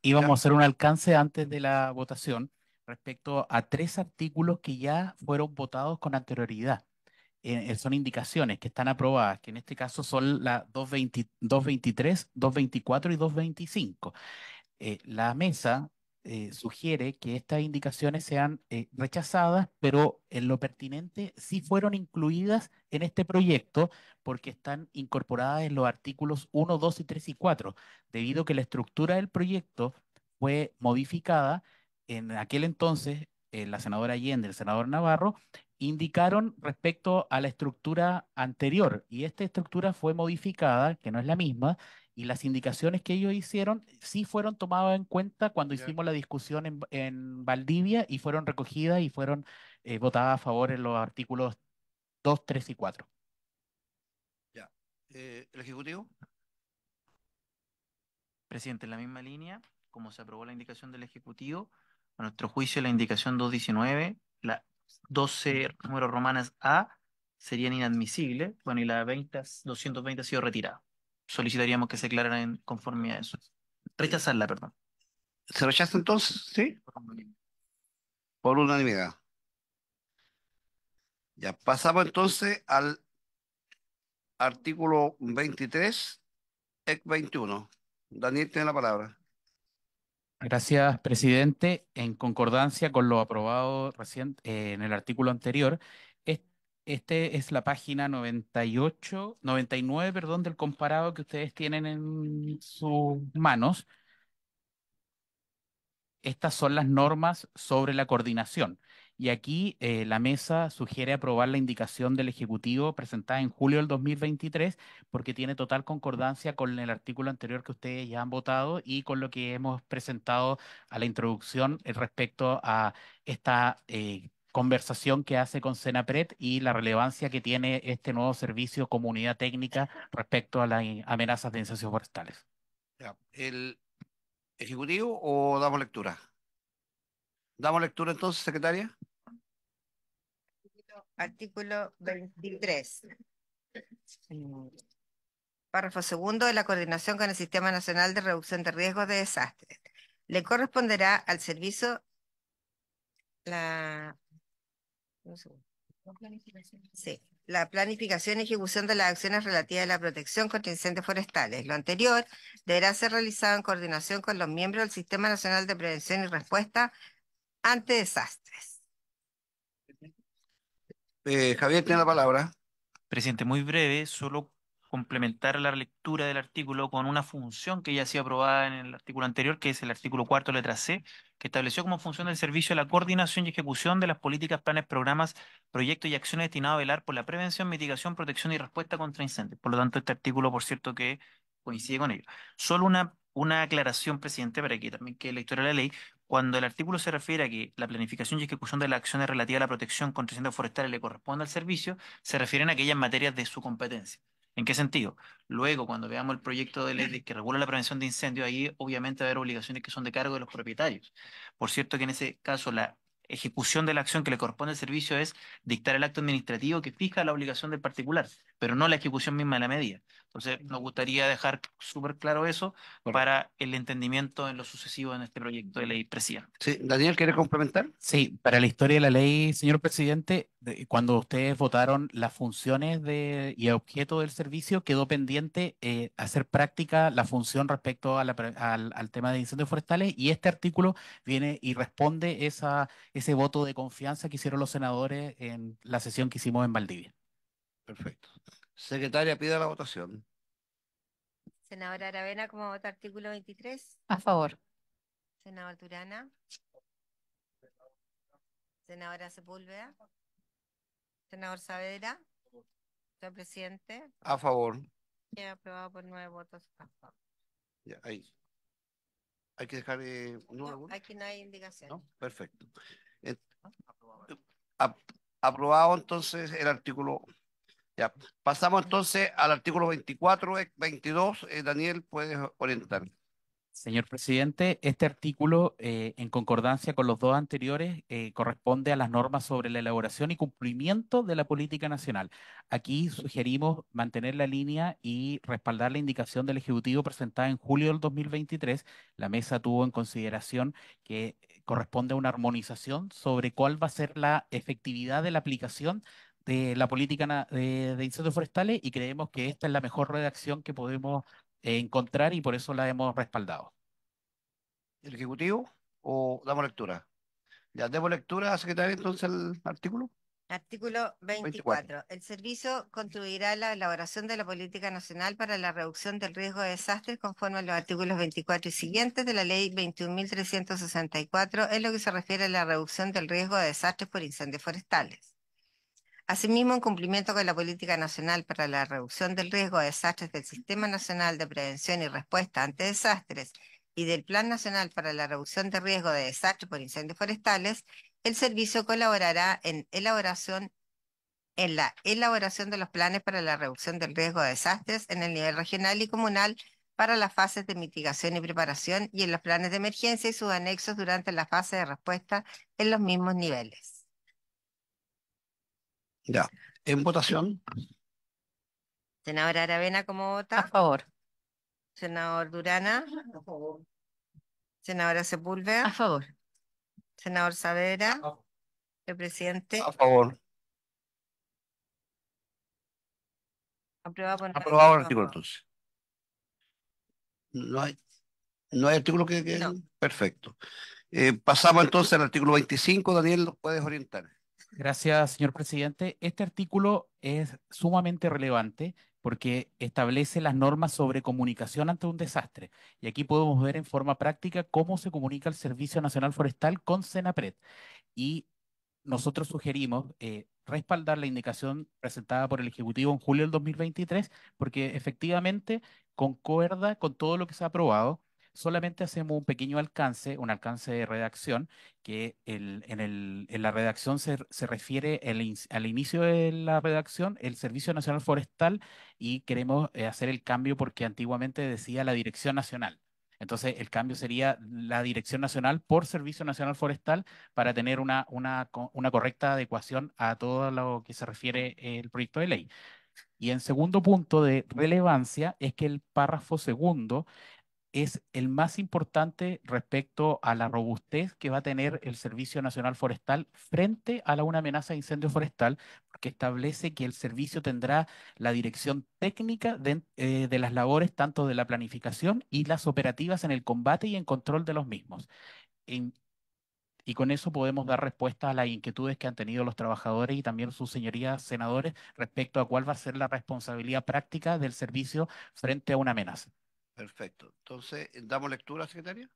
Íbamos a hacer un alcance antes de la votación respecto a 3 artículos que ya fueron votados con anterioridad. Son indicaciones que están aprobadas, que en este caso son la 223, 224 y 225. La mesa sugiere que estas indicaciones sean rechazadas, pero en lo pertinente sí fueron incluidas en este proyecto porque están incorporadas en los artículos 1, 2 y 3 y 4, debido a que la estructura del proyecto fue modificada en aquel entonces. La senadora Allende, el senador Navarro, indicaron respecto a la estructura anterior, y esta estructura fue modificada, que no es la misma, y las indicaciones que ellos hicieron sí fueron tomadas en cuenta cuando hicimos la discusión en Valdivia, y fueron recogidas y fueron votada a favor en los artículos 2, 3 y 4.
Ya. ¿El Ejecutivo?
Presidente, en la misma línea, como se aprobó la indicación del Ejecutivo, a nuestro juicio la indicación 219, la 12 números romanas A serían inadmisibles, bueno, y la 220 ha sido retirada. Solicitaríamos que se aclararan en conformidad a eso. Rechazarla, perdón.
¿Se rechaza entonces? Sí, por unanimidad. Ya, pasamos entonces al artículo 23, EC 21. Daniel tiene la palabra.
Gracias, presidente. En concordancia con lo aprobado en el artículo anterior, es- este es la página 98, 99, perdón, del comparado que ustedes tienen en sus manos. Estas son las normas sobre la coordinación. Y aquí la mesa sugiere aprobar la indicación del Ejecutivo presentada en julio del 2023 porque tiene total concordancia con el artículo anterior que ustedes ya han votado y con lo que hemos presentado a la introducción respecto a esta conversación que hace con Senapred y la relevancia que tiene este nuevo servicio comunidad técnica respecto a las amenazas de incendios forestales.
Ya. ¿El Ejecutivo o damos lectura? ¿Damos lectura entonces, secretaria?
Artículo 23. Párrafo segundo de la coordinación con el Sistema Nacional de Reducción de Riesgos de Desastres. Le corresponderá al servicio la, un segundo. Sí, la planificación y ejecución de las acciones relativas a la protección contra incendios forestales. Lo anterior deberá ser realizado en coordinación con los miembros del Sistema Nacional de Prevención y Respuesta ante Desastres.
Javier tiene la palabra.
Presidente, muy breve, solo complementar la lectura del artículo con una función que ya ha sido aprobada en el artículo anterior, que es el artículo cuarto, letra C, que estableció como función del servicio la coordinación y ejecución de las políticas, planes, programas, proyectos y acciones destinados a velar por la prevención, mitigación, protección y respuesta contra incendios. Por lo tanto, este artículo, por cierto, que coincide con ello. Solo una aclaración, presidente, para que también quede la historia de la ley. Cuando el artículo se refiere a que la planificación y ejecución de las acciones relativas a la protección contra incendios forestales le corresponde al servicio, se refieren a aquellas materias de su competencia. ¿En qué sentido? Luego, cuando veamos el proyecto de ley que regula la prevención de incendios, ahí obviamente va a haber obligaciones que son de cargo de los propietarios. Por cierto que en ese caso la ejecución de la acción que le corresponde al servicio es dictar el acto administrativo que fija la obligación del particular, pero no la ejecución misma de la medida. Entonces, nos gustaría dejar súper claro eso para el entendimiento en lo sucesivo en este proyecto de ley, presidente.
Sí, Daniel, ¿quiere complementar?
Sí, para la historia de la ley, señor presidente, cuando ustedes votaron las funciones y objeto del servicio, quedó pendiente hacer práctica la función respecto a al tema de incendios forestales y este artículo viene y responde ese voto de confianza que hicieron los senadores en la sesión que hicimos en Valdivia.
Perfecto. Secretaria, pida la votación.
Senadora Aravena, ¿cómo vota artículo 23?
A favor.
Senador Turana. Senadora Sepúlveda. Senador Saavedra. Señor presidente.
A favor.
Queda aprobado por 9 votos a favor.
Ya, ahí. Hay que dejar
No, aquí no hay indicación.
¿no? Perfecto. Eh, ap- Aprobado entonces el artículo. Ya. Pasamos entonces al artículo 24, 22. Daniel, puedes orientar.
Señor presidente, este artículo, en concordancia con los dos anteriores, corresponde a las normas sobre la elaboración y cumplimiento de la política nacional. Aquí sugerimos mantener la línea y respaldar la indicación del Ejecutivo presentada en julio del 2023. La mesa tuvo en consideración que corresponde a una armonización sobre cuál va a ser la efectividad de la aplicación de la política de incendios forestales y creemos que esta es la mejor redacción que podemos encontrar y por eso la hemos respaldado.
¿El Ejecutivo o damos lectura? Ya, demos lectura, secretaria, entonces el artículo.
Artículo 24. El servicio contribuirá a la elaboración de la política nacional para la reducción del riesgo de desastres conforme a los artículos 24 y siguientes de la Ley 21.364 en lo que se refiere a la reducción del riesgo de desastres por incendios forestales. Asimismo, en cumplimiento con la Política Nacional para la Reducción del Riesgo de Desastres del Sistema Nacional de Prevención y Respuesta ante Desastres y del Plan Nacional para la Reducción de Riesgo de Desastres por Incendios Forestales, el servicio colaborará en la elaboración de los planes para la reducción del riesgo de desastres en el nivel regional y comunal para las fases de mitigación y preparación y en los planes de emergencia y sus anexos durante la fase de respuesta en los mismos niveles.
Ya. En votación.
Senadora Aravena, ¿cómo
A
vota?
favor.
Senador Durana.
A favor.
Senadora Sepúlveda.
A favor.
Senador Saavedra. El presidente.
A favor.
Aprobado por
Aprobado el
9
artículo
votos.
entonces. No hay artículo que...
No.
Perfecto. Pasamos entonces al artículo 25. Daniel, ¿nos puedes orientar?
Gracias, señor presidente. Este artículo es sumamente relevante porque establece las normas sobre comunicación ante un desastre. Y aquí podemos ver en forma práctica cómo se comunica el Servicio Nacional Forestal con Senapred. Y nosotros sugerimos respaldar la indicación presentada por el Ejecutivo en julio del 2023, porque efectivamente concuerda con todo lo que se ha aprobado. Solamente hacemos un pequeño alcance, un alcance de redacción, que en la redacción se refiere al inicio de la redacción, el Servicio Nacional Forestal, y queremos hacer el cambio porque antiguamente decía la Dirección Nacional. Entonces, el cambio sería la Dirección Nacional por Servicio Nacional Forestal para tener una correcta adecuación a todo lo que se refiere el proyecto de ley. Y en segundo punto de relevancia es que el párrafo segundo es el más importante respecto a la robustez que va a tener el Servicio Nacional Forestal frente a una amenaza de incendio forestal, porque establece que el servicio tendrá la dirección técnica de las labores, tanto de la planificación y las operativas en el combate y en control de los mismos. En- y con eso podemos dar respuesta a las inquietudes que han tenido los trabajadores y también sus señorías senadores respecto a cuál va a ser la responsabilidad práctica del servicio frente a una amenaza.
Perfecto. Entonces, ¿damos lectura, secretaria?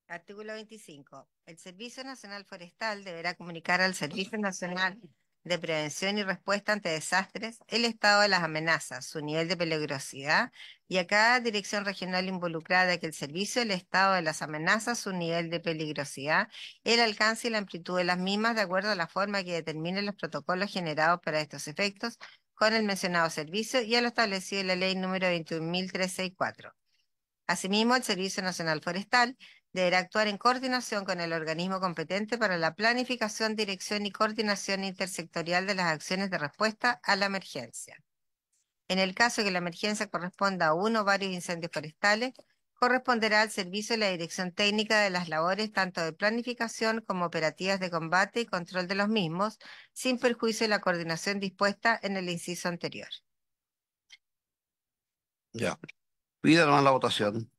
Artículo 25. El Servicio Nacional Forestal deberá comunicar al Servicio Nacional de Prevención y Respuesta ante Desastres el estado de las amenazas, su nivel de peligrosidad y a cada dirección regional involucrada que el servicio el estado de las amenazas, su nivel de peligrosidad, el alcance y la amplitud de las mismas de acuerdo a la forma que determinen los protocolos generados para estos efectos con el mencionado servicio y a lo establecido en la ley número 21.364. Asimismo, el Servicio Nacional Forestal deberá actuar en coordinación con el organismo competente para la planificación, dirección y coordinación intersectorial de las acciones de respuesta a la emergencia. En el caso de que la emergencia corresponda a uno o varios incendios forestales, corresponderá al servicio la dirección técnica de las labores tanto de planificación como operativas de combate y control de los mismos, sin perjuicio de la coordinación dispuesta en el inciso anterior.
Ya. Pídanos la votación.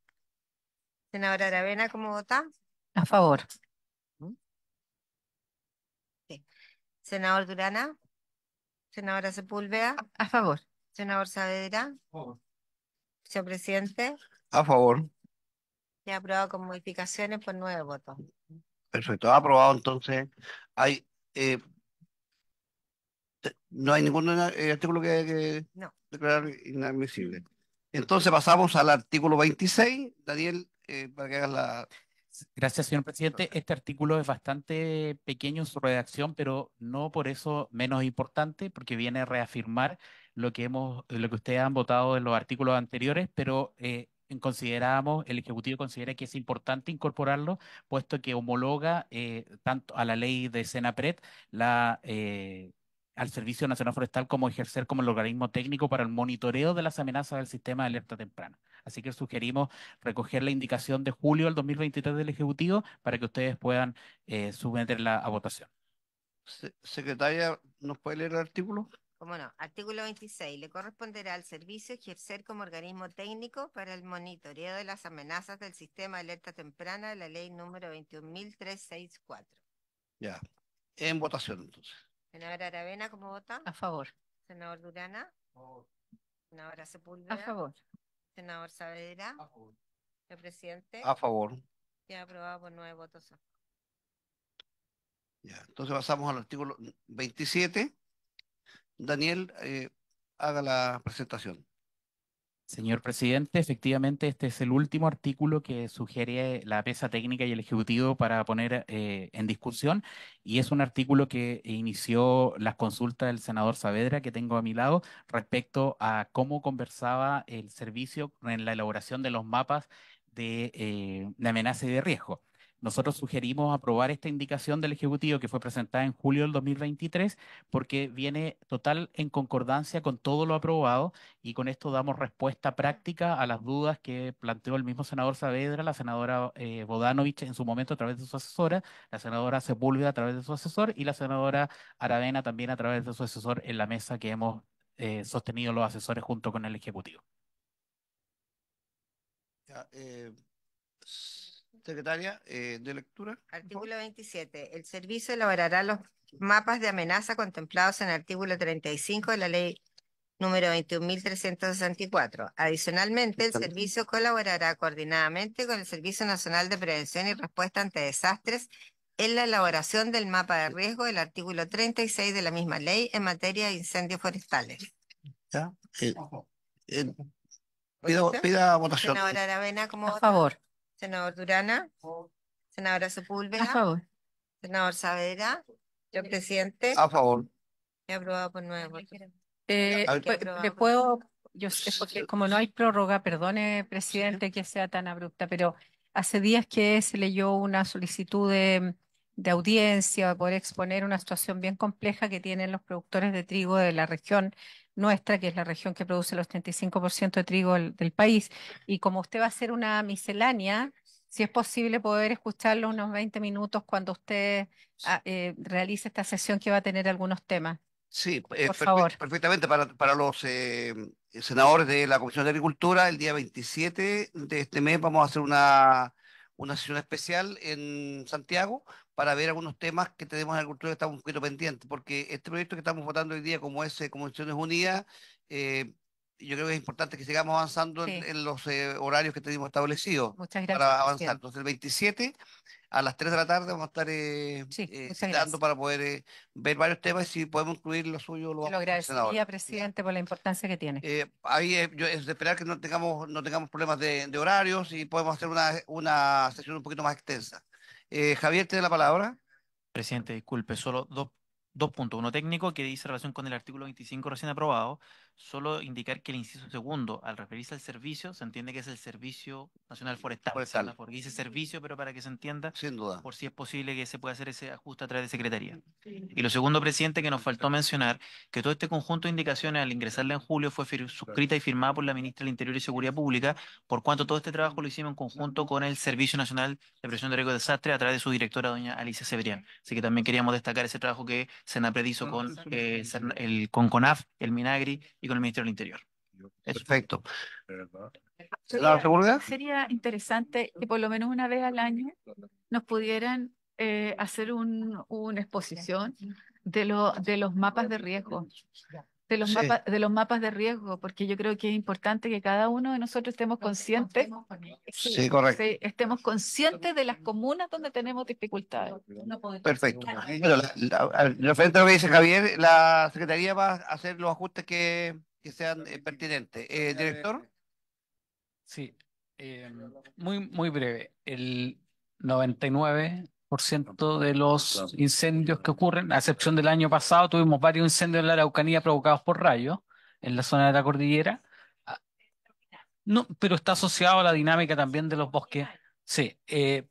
Senadora Aravena, ¿cómo vota?
A favor.
Sí. Senador Durana. Senadora Sepúlveda.
A favor.
Senador Saavedra. Señor presidente.
A favor.
Ya aprobado con modificaciones por 9 votos.
Perfecto. Aprobado entonces. Hay, no hay ningún artículo que
No.
declarar inadmisible. Entonces pasamos al artículo 26. Daniel, para que hagas la...
Gracias, señor presidente. Este artículo es bastante pequeño en su redacción, pero no por eso menos importante, porque viene a reafirmar lo que ustedes han votado en los artículos anteriores, pero el Ejecutivo considera que es importante incorporarlo, puesto que homologa tanto a la ley de Senapred al Servicio Nacional Forestal como ejercer como el organismo técnico para el monitoreo de las amenazas del sistema de alerta temprana. Así que sugerimos recoger la indicación de julio del 2023 del Ejecutivo para que ustedes puedan someterla a votación.
Secretaria, ¿nos puede leer el artículo?
¿Cómo no? Artículo 26. Le corresponderá al servicio ejercer como organismo técnico para el monitoreo de las amenazas del sistema de alerta temprana de la ley número 21.364.
Ya. En votación entonces.
Senadora Aravena, ¿cómo vota?
A favor.
Senador Durana.
A favor.
Senadora Sepúlveda.
A favor.
Senador Saavedra.
A favor.
Señor presidente.
A favor.
Ya aprobado por 9 votos.
Ya. Entonces pasamos al artículo 27. Daniel, haga la presentación.
Señor presidente, efectivamente este es el último artículo que sugiere la mesa técnica y el ejecutivo para poner en discusión y es un artículo que inició las consultas del senador Saavedra que tengo a mi lado respecto a cómo conversaba el servicio en la elaboración de los mapas de amenaza y de riesgo. Nosotros sugerimos aprobar esta indicación del Ejecutivo que fue presentada en julio del 2023 porque viene total en concordancia con todo lo aprobado y con esto damos respuesta práctica a las dudas que planteó el mismo senador Saavedra, la senadora Bodanovich en su momento a través de su asesora, la senadora Sepúlveda a través de su asesor y la senadora Aravena también a través de su asesor en la mesa que hemos sostenido los asesores junto con el Ejecutivo.
Ya, secretaria de lectura.
Artículo 27. El servicio elaborará los mapas de amenaza contemplados en el artículo 35 de la ley número 21.364. Adicionalmente, el servicio colaborará coordinadamente con el Servicio Nacional de Prevención y Respuesta ante Desastres en la elaboración del mapa de riesgo del artículo 36 de la misma ley en materia de incendios forestales.
¿Ya? Pida votación.
Senadora Aravena, ¿cómo
A
vota?
favor.
Senador Durana. Senadora Sepúlveda.
A favor.
Senador Saavedra. Señor presidente.
A favor.
Aprobado por 9 votos.
Le puedo, yo sé, porque como no hay prórroga, perdone, presidente, que sea tan abrupta, pero hace días que se leyó una solicitud de audiencia para poder exponer una situación bien compleja que tienen los productores de trigo de la región nuestra, que es la región que produce los 35% de trigo del país. Y como usted va a hacer una miscelánea, si es posible poder escucharlo unos 20 minutos cuando usted realice esta sesión que va a tener algunos temas.
Sí,
Por favor.
perfectamente para los senadores de la Comisión de Agricultura, el día 27 de este mes vamos a hacer una sesión especial en Santiago para ver algunos temas que tenemos en agricultura que estamos un poquito pendientes, porque este proyecto que estamos votando hoy día como es como Naciones Unidas, yo creo que es importante que sigamos avanzando
Sí.
en los horarios que tenemos establecidos
Muchas gracias,
para avanzar.
presidente.
Entonces el 27 a las 3 de la tarde vamos a estar
Sí, muchas
citando
gracias.
para poder ver varios temas y si podemos incluir lo suyo, lo
Te lo
vamos a hacer,
agradecería,
senador.
presidente, por la importancia que tiene.
Ahí yo es de esperar que no tengamos problemas de horarios y podemos hacer una sesión un poquito más extensa. Javier, tiene la palabra.
Presidente, disculpe, solo dos puntos. Uno técnico que dice relación con el artículo 25 recién aprobado. Solo indicar que el inciso segundo, al referirse al servicio, se entiende que es el Servicio Nacional Forestal.
Forestal.
¿Verdad? Porque dice servicio, pero para que se entienda,
Sin duda.
por si es posible que se pueda hacer ese ajuste a través de Secretaría. Y lo segundo, presidente, que nos faltó mencionar, que todo este conjunto de indicaciones al ingresarla en julio fue suscrita y firmada por la ministra del Interior y Seguridad Pública, por cuanto todo este trabajo lo hicimos en conjunto con el Servicio Nacional de Prevención de Riesgo de Desastre a través de su directora, doña Alicia Cebrián. Así que también queríamos destacar ese trabajo que Senapred hizo con con CONAF, el MINAGRI y con el Ministerio del Interior. Eso.
Perfecto. Senadora Sepúlveda.
Sería interesante que por lo menos una vez al año nos pudieran hacer una exposición de los mapas de riesgo. De los,
Sí.
de los mapas de riesgo, porque yo creo que es importante que cada uno de nosotros estemos conscientes,
Sí, correcto.
estemos conscientes de las comunas donde tenemos dificultades.
Perfecto. Bueno, referente a lo que dice Javier, la Secretaría va a hacer los ajustes que sean pertinentes. Director.
Sí, muy breve. El 99% de los incendios que ocurren, a excepción del año pasado, tuvimos varios incendios en la Araucanía provocados por rayos en la zona de la cordillera. No, pero está asociado a la dinámica también de los bosques. Sí,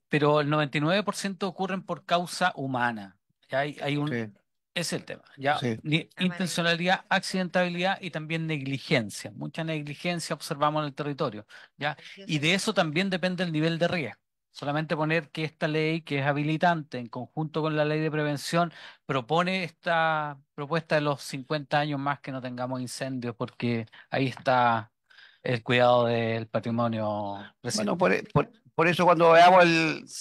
pero el 99% ocurren por causa humana. Ya hay un,
Sí.
ese es el tema. Ya,
Sí.
intencionalidad, accidentabilidad y también negligencia. Mucha negligencia observamos en el territorio. ¿Ya? Y de eso también depende el nivel de riesgo. Solamente poner que esta ley, que es habilitante en conjunto con la ley de prevención, propone esta propuesta de los 50 años más que no tengamos incendios, porque ahí está el cuidado del patrimonio.
Bueno, por eso cuando veamos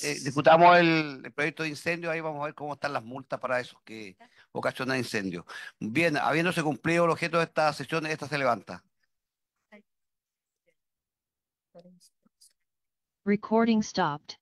discutamos el proyecto de incendio, ahí vamos a ver cómo están las multas para esos que ocasionan incendios. Bien, habiéndose cumplido el objeto de esta sesión, esta se levanta.
Recording stopped.